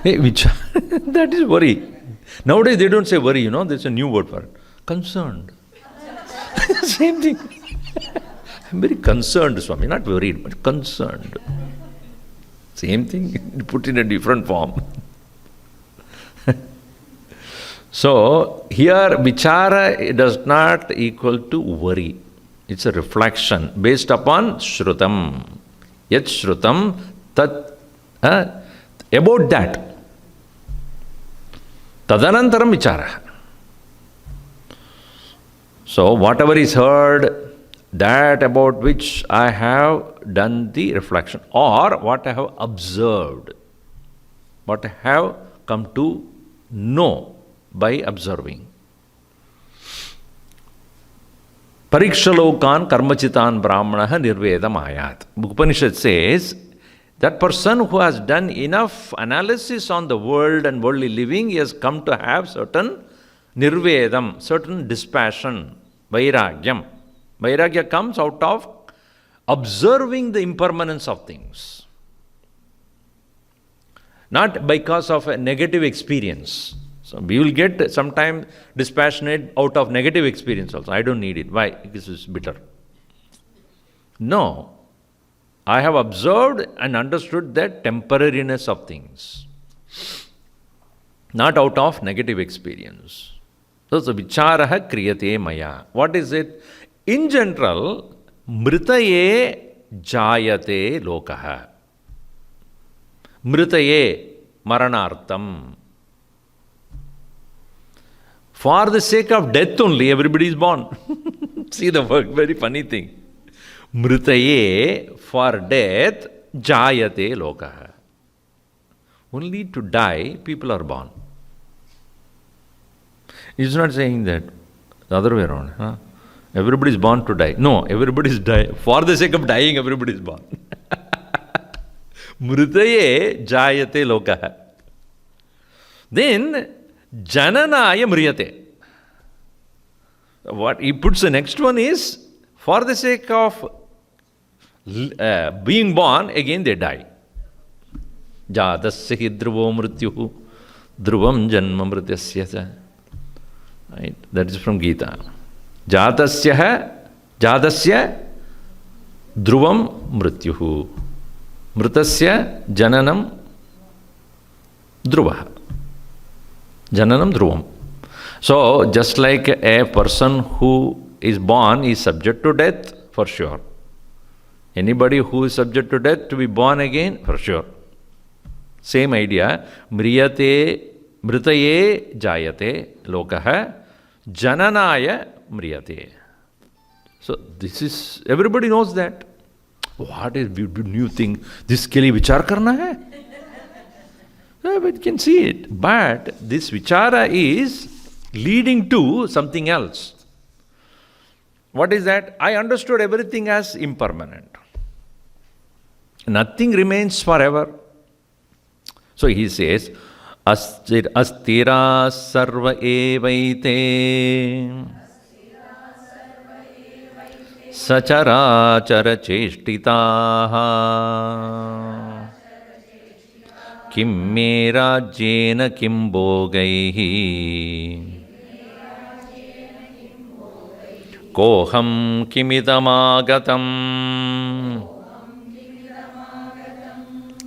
Hey, vichar, that is worry. Nowadays they don't say worry, there's a new word for it. Concerned. Same thing. I'm very concerned, Swami. Not worried, but concerned. Same thing, put in a different form. So, here vichara does not equal to worry. It's a reflection based upon shrutam. Yat shrutam, tat, about that. Tadanantaram vichara. So, whatever is heard, that about which I have done the reflection, or what I have observed, what I have come to know by observing. Parikshalokan karmachitan brahmanaha nirvedam ayat. Upanishad says that person who has done enough analysis on the world and worldly living, he has come to have certain nirvedam, certain dispassion, vairagyam. Vairagya comes out of observing the impermanence of things. Not because of a negative experience. So we will get sometimes dispassionate out of negative experience also. I don't need it. Why? Because it's bitter. No. I have observed and understood the temporariness of things. Not out of negative experience. So vicharaha kriyate maya. What is it? In general, mritaye jayate lokaha. Mritaye maranartam. For the sake of death only, everybody is born. See the work, very funny thing. Mritaye, for death, jayate lokaha. Only to die, people are born. He's not saying that. The other way around. Huh? Everybody is born to die. No, everybody is die. For the sake of dying, everybody is born. Mritaye jayate lokaha. Then, jananaya mriyate. What he puts the next one is, for the sake of being born, again they die. Jatasya hi dhruvo mrityuhu dhruvam janma mrityasya. Right? That is from Gita. Jatasya dhruvam mrityuhu mritasya jananam dhruvaha. Jananam dhruvam. So, just like a person who is born is subject to death, for sure. Anybody who is subject to death to be born again, for sure. Same idea. Mriyate, mritaye jayate lokaha, jananaya mriyate. So, this is, everybody knows that. What is new thing? This ke liye vichar karna hai? We can see it. But this vichara is leading to something else. What is that? I understood everything as impermanent. Nothing remains forever. So he says, astira sarva evaite sachara chara cheshtitaha kim me rajyena kim bhogaihi koham kimidamagatam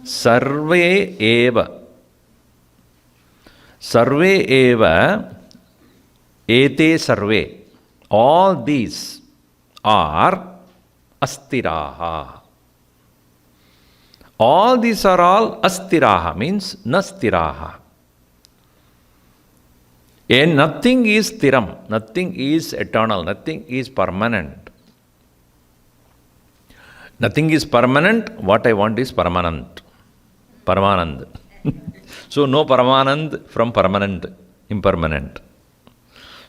sarve eva ete sarve. All these are astiraha. All these are all astiraha, means nastiraha. And nothing is stiram, nothing is eternal, nothing is permanent. Nothing is permanent, what I want is Paramanand. Paramanand. So no Paramanand from permanent, impermanent.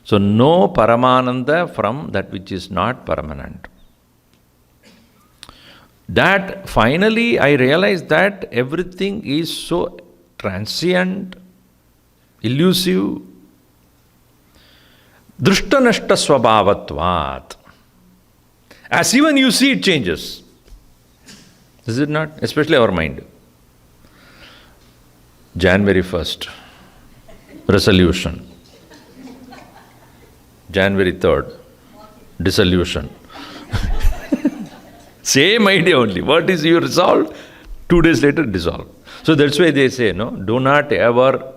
So no Paramananda from that which is not permanent. That finally I realized that everything is so transient, elusive, drishtanashta swabhavatvat. As even you see, it changes. Is it not? Especially our mind. January 1st, resolution. January 3rd, dissolution. Same idea only. What is your resolve? 2 days later, dissolve. So that's why they say, no, do not ever,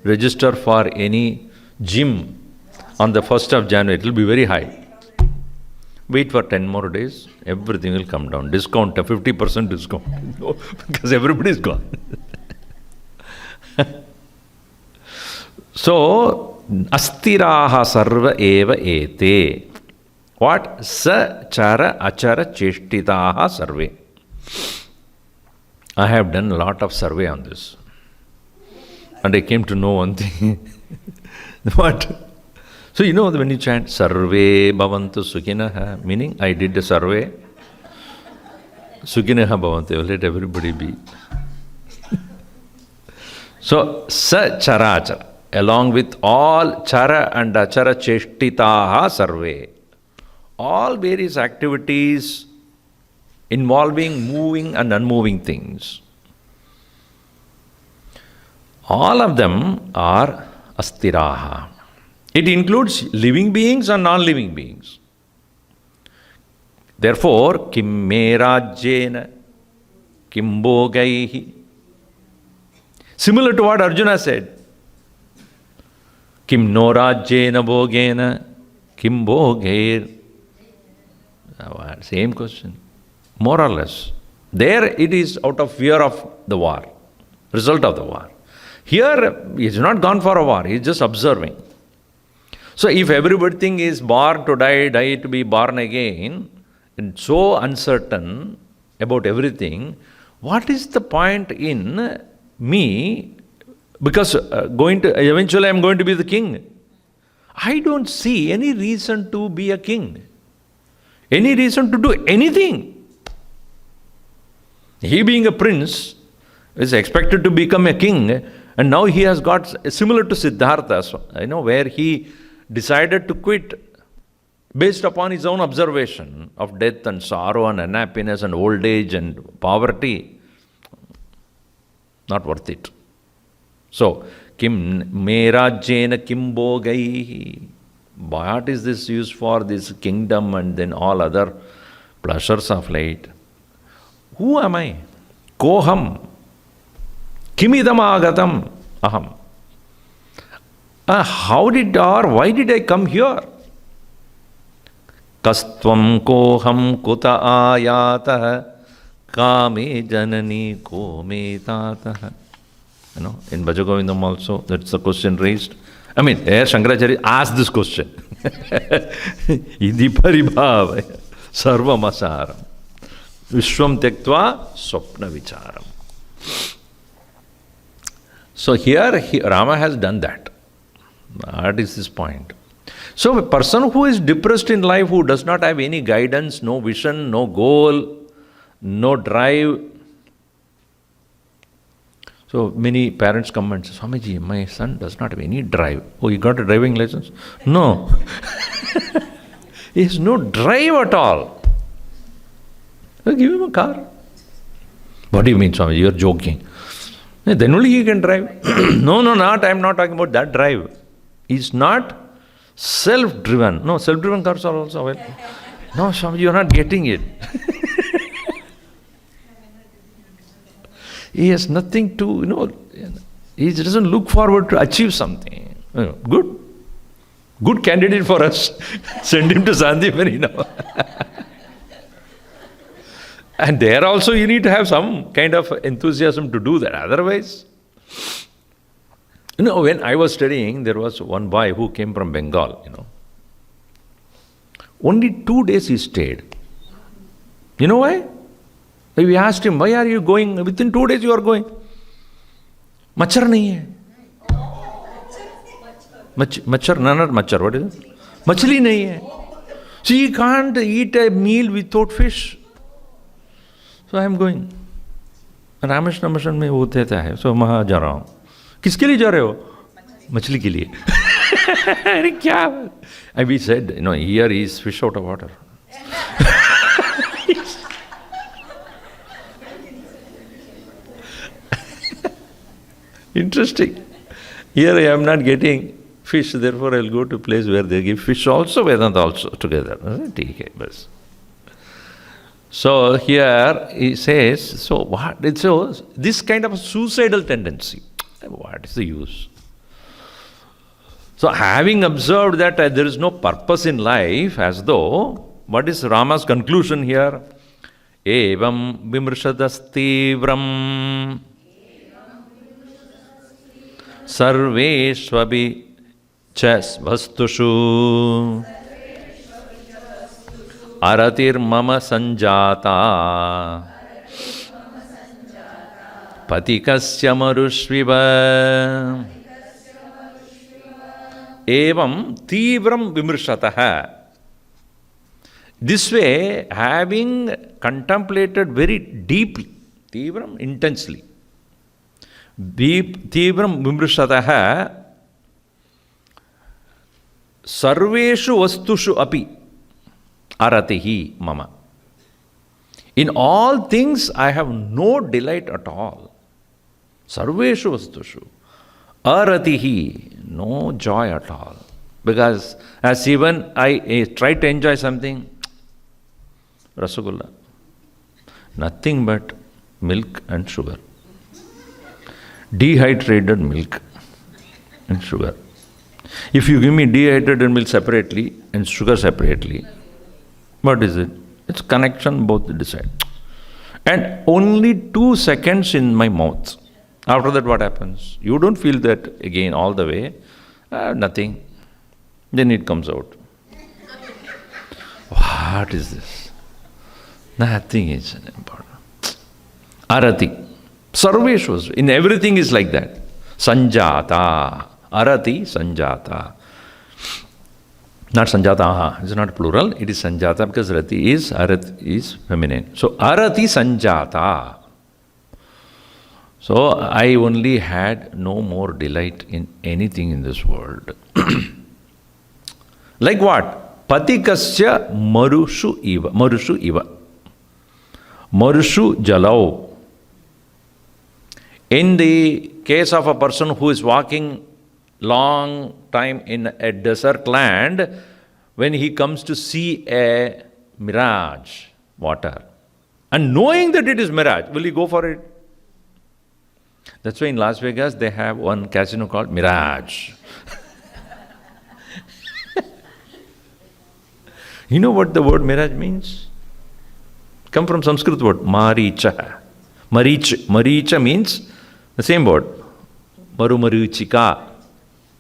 register for any gym on the 1st of January. It will be very high. Wait for 10 more days, everything will come down. Discount, a 50% discount. No, because everybody is gone. So, astiraha sarva eva ete. What? Sa chara achara cheshtitaha sarve. I have done a lot of survey on this. And I came to know one thing. What? So when you chant Sarve Bhavantu Sukhinaha, meaning I did the survey, Sukhinaha Bhavantu, let everybody be. So Sa Charachara, along with all Chara and Achara Cheshtitaha Sarve, all various activities involving moving and unmoving things, all of them are Astiraha. It includes living beings and non-living beings. Therefore, Kim me rajyena, Kim bhogaihi. Similar to what Arjuna said. Kim no rajyena bhogena, Kim bhogair. Same question. More or less. There it is out of fear of the war, result of the war. Here, he has not gone for a war, he is just observing. So if everything is born to die, die to be born again, and so uncertain about everything, what is the point in me? Because eventually I am going to be the king. I don't see any reason to be a king, any reason to do anything. He being a prince is expected to become a king, and now he has got, similar to Siddhartha, where he decided to quit based upon his own observation of death and sorrow and unhappiness and old age and poverty. Not worth it. So, Kim me rajyena kim bhogaihi. What is this used for, this kingdom and then all other pleasures of light? Who am I? Koham. Kimidam agatam aham. Why did I come here? Kastvam koham kuta ayatah kame janani ko me tatah. In Bhajagovindam also, that's the question raised. Shankaracharya asked this question. Idi paribhava sarvam asaram vishwam tektva swapna vicharam. So here Rama has done that. That is his point. So a person who is depressed in life, who does not have any guidance, no vision, no goal, no drive. So many parents come and say, Swamiji, my son does not have any drive. Oh, he got a driving license? No. He has no drive at all. So give him a car. What do you mean, Swamiji? You are joking. Then only he can drive. No, I am not talking about that drive. He's not self-driven. No, self-driven cars are also available. No, Swamiji, you are not getting it. He has nothing to, he doesn't look forward to achieve something. Good candidate for us. Send him to Sandipani now. And there also you need to have some kind of enthusiasm to do that. Otherwise, when I was studying, there was one boy who came from Bengal, Only 2 days he stayed. You know why? We asked him, why are you going? Within 2 days you are going. Machar nahi hai. Machar, not machar, what is it? Machli nahi hai. So he can't eat a meal without fish. So I am going. Ramakrishna Mission में वो देता है. So वहाँ जा रहा हूँ. किसके लिए जा रहे हो? मछली के लिए. अरे क्या? And we said, here is fish out of water. Interesting. Here I am not getting fish, therefore I will go to a place where they give fish also, Vedanta also together. So here he says, so what? It shows this kind of a suicidal tendency. What is the use? So having observed that there is no purpose in life, as though, what is Rama's conclusion here? Evam vimrshadastivram sarveshvabi chas vastushu aratir mama sanjata patikasya marushviva evam tivram vimrshataha. This way, having contemplated very deeply, tivram, intensely, tivram vimrshataha, sarveshu vastushu api aratihi mama. In all things, I have no delight at all. Sarveshu vastushu aratihi, no joy at all. Because as even I try to enjoy something, Rasagulla, nothing but milk and sugar. Dehydrated milk and sugar. If you give me dehydrated milk separately and sugar separately, what is it? It's connection, both decide. And only 2 seconds in my mouth. After that, what happens? You don't feel that again all the way. Nothing. Then it comes out. What is this? Nothing is important. Arati. Sarveshwas. In everything is like that. Sanjata. Arati Sanjata. Not Sanjata. It's not plural. It is Sanjata because Rati is, Arati is feminine. So Arati Sanjata. So I only had no more delight in anything in this world. Like what? Patikasya marushu iva. Marushu iva. Marushu jalau. In the case of a person who is walking long time in a desert land, when he comes to see a mirage, water, and knowing that it is mirage, will he go for it? That's why in Las Vegas they have one casino called Mirage. You know what the word mirage means? Come from Sanskrit word, maricha. Maricha means the same word, maruchika.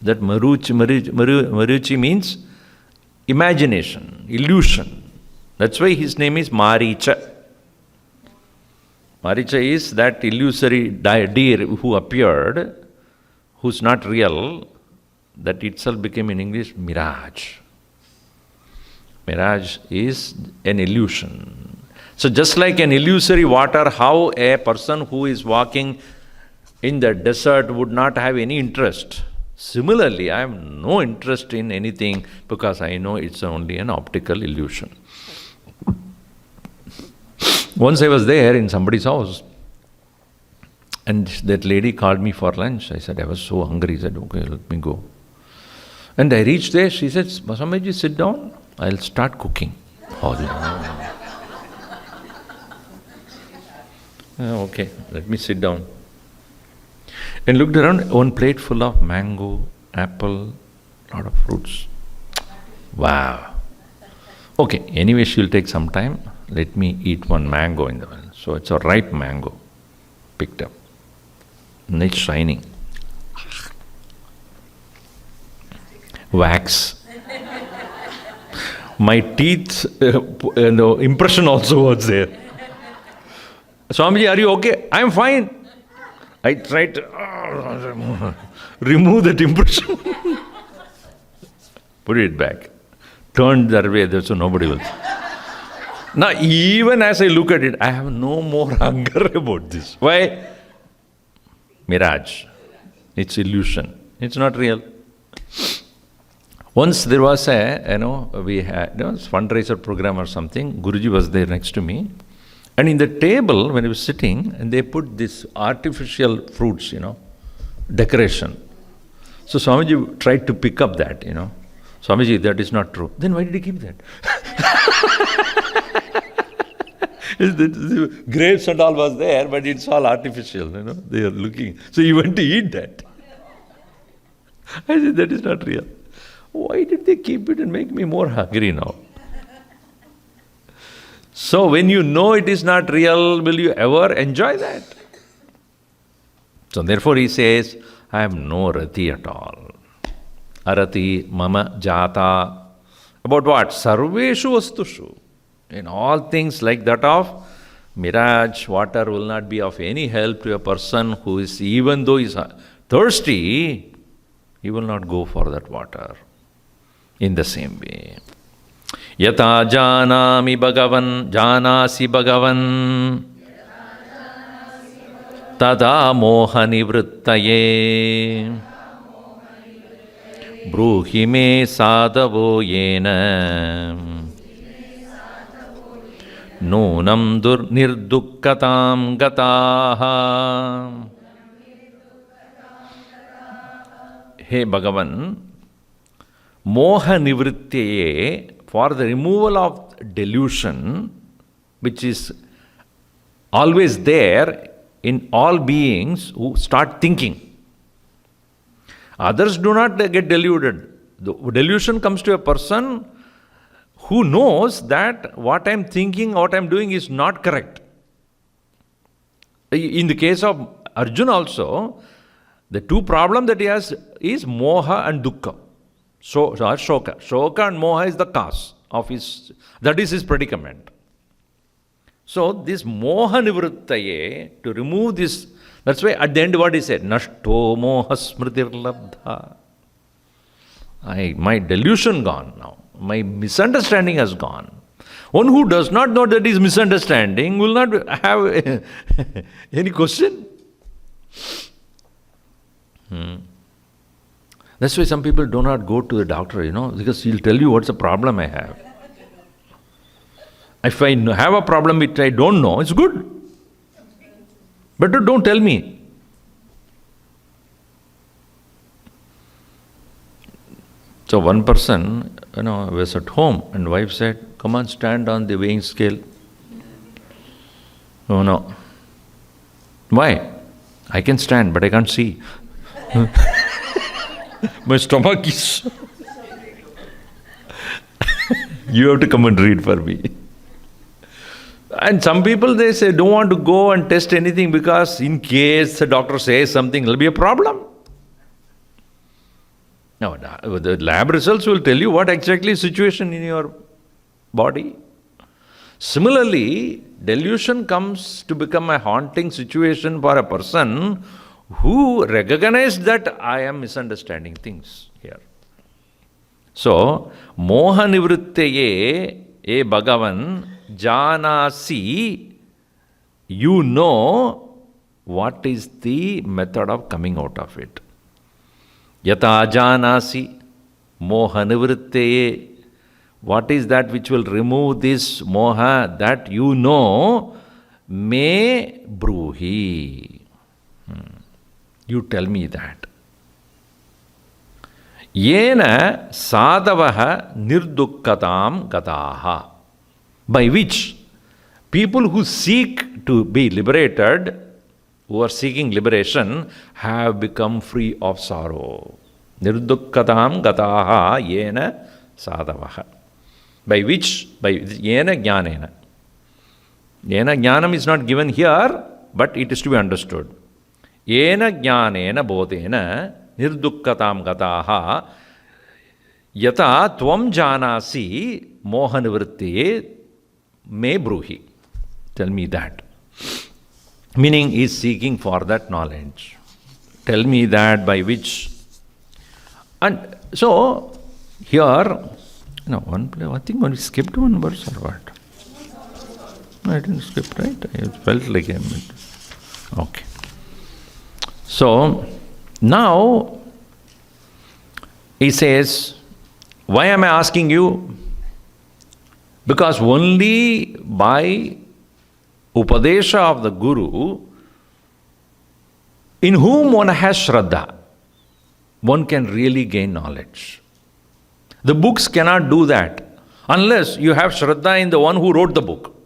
That maruchi means imagination, illusion. That's why his name is Maricha. Maricha is that illusory deer who appeared, who's not real. That itself became in English mirage. Mirage is an illusion. So just like an illusory water, how a person who is walking in the desert would not have any interest. Similarly, I have no interest in anything because I know it's only an optical illusion. Once I was there in somebody's house and that lady called me for lunch. I said, I was so hungry. She said, okay, let me go. And I reached there. She said, Swamiji, sit down. I'll start cooking. Okay, let me sit down. And looked around, one plate full of mango, apple, lot of fruits. Wow. Okay, anyway, she'll take some time. Let me eat one mango in the well. So it's a ripe mango. Picked up. And it's shining. Wax. My teeth, the impression also was there. Swamiji, are you okay? I am fine. I tried to remove that impression. Put it back. Turned that way, so nobody will. Now, even as I look at it, I have no more hunger about this. Why? Mirage. It's illusion. It's not real. Once there was we had a fundraiser program or something. Guruji was there next to me. And in the table, when I was sitting, and they put this artificial fruits, decoration. So Swamiji tried to pick up that, Swamiji, that is not true. Then why did he keep that? The grapes and all was there, but it's all artificial, they are looking. So he went to eat that. I said, that is not real. Why did they keep it and make me more hungry now? So when you know it is not real, will you ever enjoy that? So therefore he says, I have no rati at all. Arati mama jata. About what? Sarveshu vastushu. In all things like that of mirage, water will not be of any help to a person who is, even though he is thirsty, he will not go for that water. In the same way, yata janami bhagavan janasi bhagavan tada moha nivrittaye bruhi me sadavo yena nunam nirdukkatam gataha. Hey Bhagavan, moha nivrityaye, for the removal of delusion, which is always there in all beings who start thinking. Others do not get deluded. The delusion comes to a person who knows that what I am thinking, what I am doing is not correct. In the case of Arjuna also, the two problems that he has is moha and dukkha. So shoka. Shoka and moha is the cause of his, that is his predicament. So this moha nivrittaye, to remove this, that's why at the end what he said, nashto moha smritir labdha. My delusion gone now. My misunderstanding has gone. One who does not know that is misunderstanding will not have any question. That's why some people do not go to the doctor, because he'll tell you what's the problem I have. If I have a problem which I don't know, it's good. Better don't tell me. So one person, was at home and wife said, come on, stand on the weighing scale. Oh no. Why? I can stand, but I can't see. My stomach is... You have to come and read for me. And some people, they say, don't want to go and test anything because in case the doctor says something, there will be a problem. No, the lab results will tell you what exactly is situation in your body. Similarly, delusion comes to become a haunting situation for a person who recognizes that I am misunderstanding things here. So, moha nivrittaye, e Bhagavan, janasi, you know what is the method of coming out of it. Yata janasi, moha nivrittaye, what is that which will remove this moha, that you know, me bruhi. You tell me that. Yena sadavaha nirdukkatam gataha. By which people who seek to be liberated, who are seeking liberation, have become free of sorrow. Nirdukkatam gataha yena sadavaha. By which? By yena jnanena. Yena jnanam is not given here, but it is to be understood. Yena jnanena bodhena nirdukkatam gataha yata tvam janasi moha nivrittaye me bruhi. Tell me that. Meaning he is seeking for that knowledge. Tell me that by which. And so here, I think we skipped one verse or what? No, I didn't skip, right? I felt like I meant. Okay. So now he says, why am I asking you? Because only by Upadesha of the Guru, in whom one has Shraddha, one can really gain knowledge. The books cannot do that unless you have Shraddha in the one who wrote the book.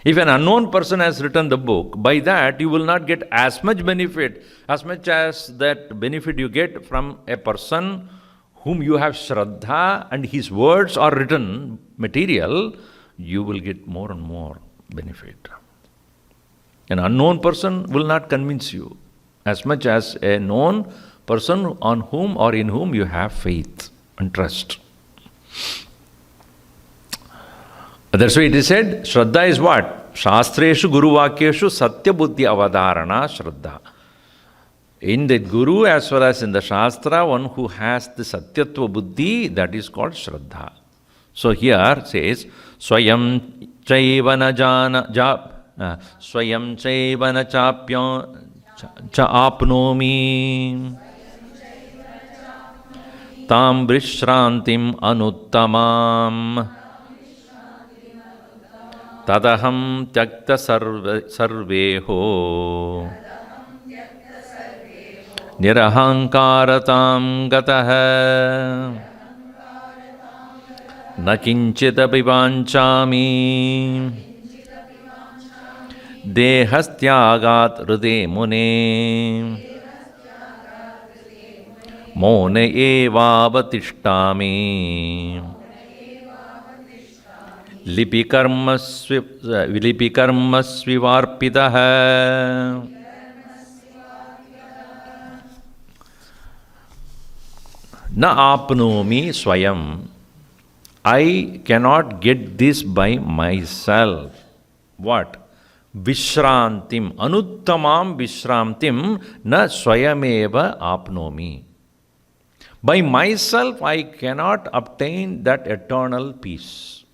If an unknown person has written the book, by that you will not get as much benefit, as much as that benefit you get from a person whom you have Shraddha and his words are written material, you will get more and more benefit. An unknown person will not convince you as much as a known person on whom or in whom you have faith and trust. That's why it is said, Shraddha is what? Shastreshu Guru Vakyeshu Satya Buddhi Avadharana Shraddha. In the Guru as well as in the Shastra, one who has the Satyatva Buddhi, that is called Shraddha. So here says, Swayam Chaivana Jana Swayam Chaivana Chapya Cha Apnomi Tam Vrishrantim Anuttamam Tadaham Tyakta Sarveho Nirahankaratam Gataha Na kinchitapi vanchami Dehastyagat Hrude Mune Mone evavatishthami Lipikarmasvivarpitaha Na apnomi swayam. I cannot get this by myself. What? Vishrantim. Anuttamam Vishrantim na swayameva apnomi. By myself I cannot obtain that eternal peace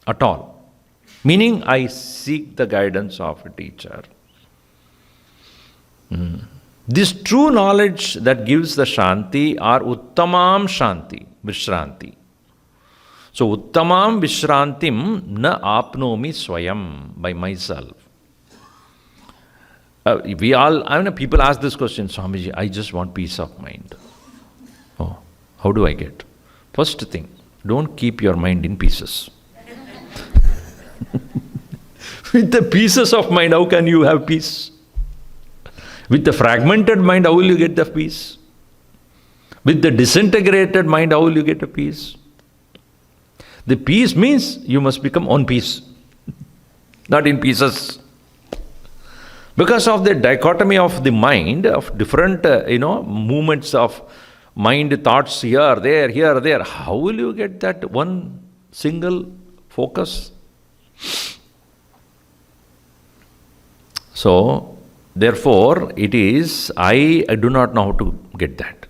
at all. Meaning I seek the guidance of a teacher. This true knowledge that gives the Shanti are Uttamam Shanti, Vishranti. So Uttamam Vishrantim na apnomi swayam, by myself. People ask this question, Swamiji, I just want peace of mind. Oh, how do I get? First thing, don't keep your mind in pieces. With the pieces of mind, how can you have peace? With the fragmented mind, how will you get the peace? With the disintegrated mind, how will you get a peace? The peace means you must become one piece, not in pieces. Because of the dichotomy of the mind, of different, movements of mind, thoughts here, there, how will you get that one single focus? So, therefore, it is, I do not know how to get that.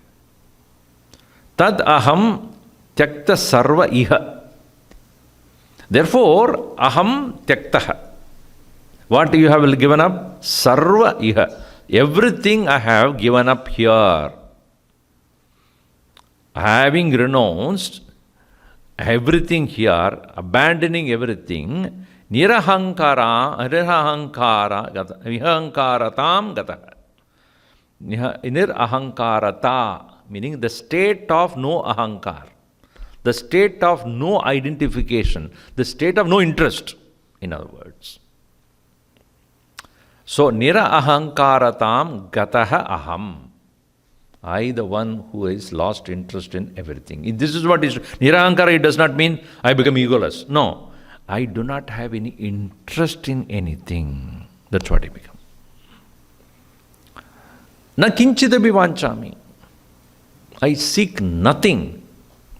Tad aham tyakta sarva iha. Therefore, aham tyaktaha. What you have given up? Sarva iha. Everything I have given up here. Having renounced everything here, abandoning everything, vihankaratam gata. Nirahankarata, meaning the state of no ahankar, the state of no identification, the state of no interest, in other words. So, nirahankaratam gataha aham. I, the one who is lost interest in everything. This is what is nirahankara. It does not mean I become egoless. No. I do not have any interest in anything. That's what I become. Na kinchidapi vanchami. I seek nothing.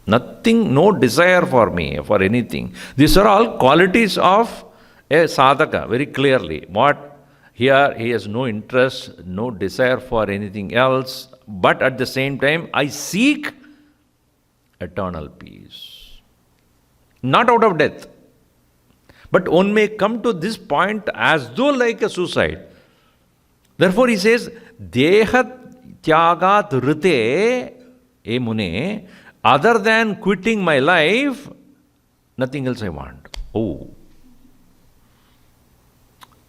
Nothing, no desire for me, for anything. These are all qualities of a sadhaka, very clearly. What? Here he has no interest, no desire for anything else, but at the same time I seek eternal peace. Not out of death. But one may come to this point as though like a suicide. Therefore he says, Deha tyagat rite, e mune, other than quitting my life, nothing else I want. Oh.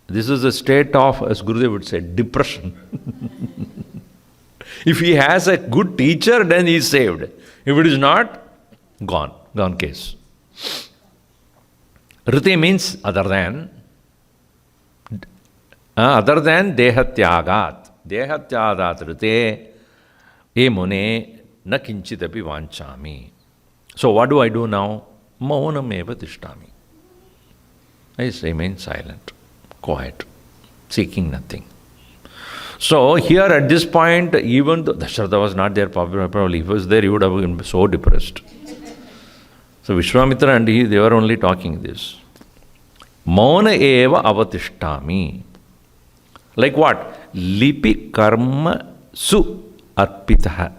This is a state of, as Gurudev would say, depression. If he has a good teacher, then he is saved. If it is not, gone case. Rite means other than dehatyagat. Dehatyagat rite e mune na kinchitapi vanchami. So what do I do now? Maunam eva tishtami. I remain silent, quiet, seeking nothing. So here at this point, even though Dasharatha was not there, probably if he was there, he would have been so depressed. So Vishwamitra and he, they were only talking this. Mauna eva avatishtami. Like what? Lipi karma su arpitaha.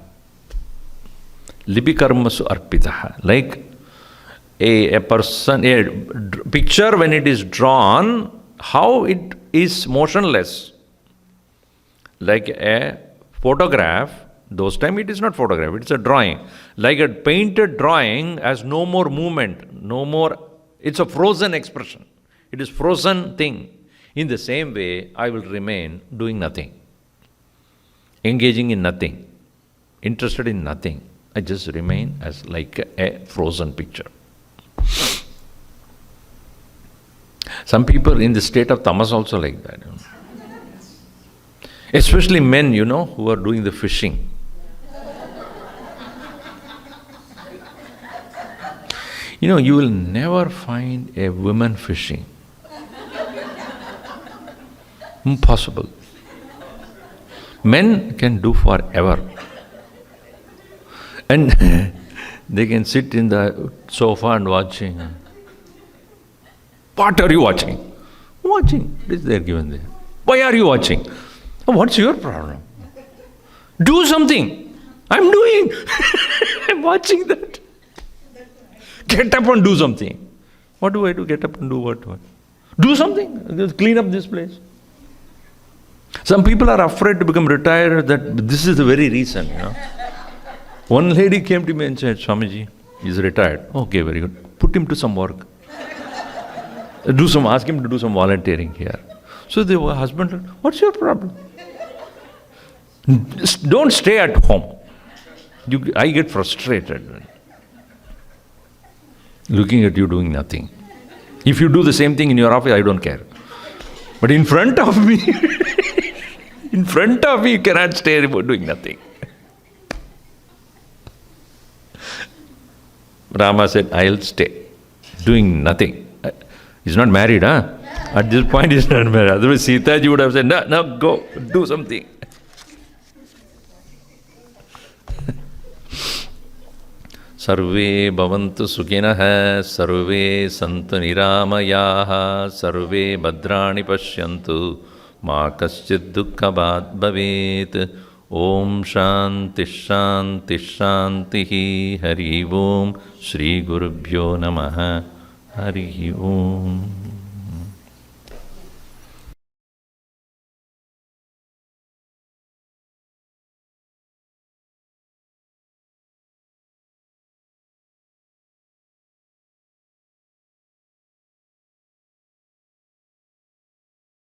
Lipi karma su arpitaha. Like a person, a picture when it is drawn, how it is motionless. Like a photograph, those time it is not photograph, it's a drawing. Like a painted drawing has no more movement, no more, it's a frozen expression. It is frozen thing. In the same way, I will remain doing nothing, engaging in nothing, interested in nothing. I just remain as like a frozen picture. Some people in the state of tamas also like that. Especially men, who are doing the fishing. You will never find a woman fishing. Impossible. Men can do forever. And they can sit in the sofa and watching. What are you watching? Watching. This they are given there. Why are you watching? What's your problem? Do something. I'm doing. I'm watching that. Get up and do something. What do I do? Get up and do what? Do something. Just clean up this place. Some people are afraid to become retired, that this is the very reason. One lady came to me and said, Swamiji, he's retired. Okay, very good. Put him to some work. Ask him to do some volunteering here. So the husband said, what's your problem? Don't stay at home. I get frustrated looking at you doing nothing. If you do the same thing in your office, I don't care. But in front of me, you cannot stay doing nothing. Rama said, I'll stay, doing nothing. He's not married, huh? At this point, he's not married. Otherwise, Sitaji would have said, no, go, do something. Sarve bhavantu sukhinah, sarve santu niramayaha, sarve bhadrani pashyantu, ma kaschid dukkhabhat bhavet. Om Shanti Shanti Shanti Hari Om Shri Gurubhyo Namaha Hari Om.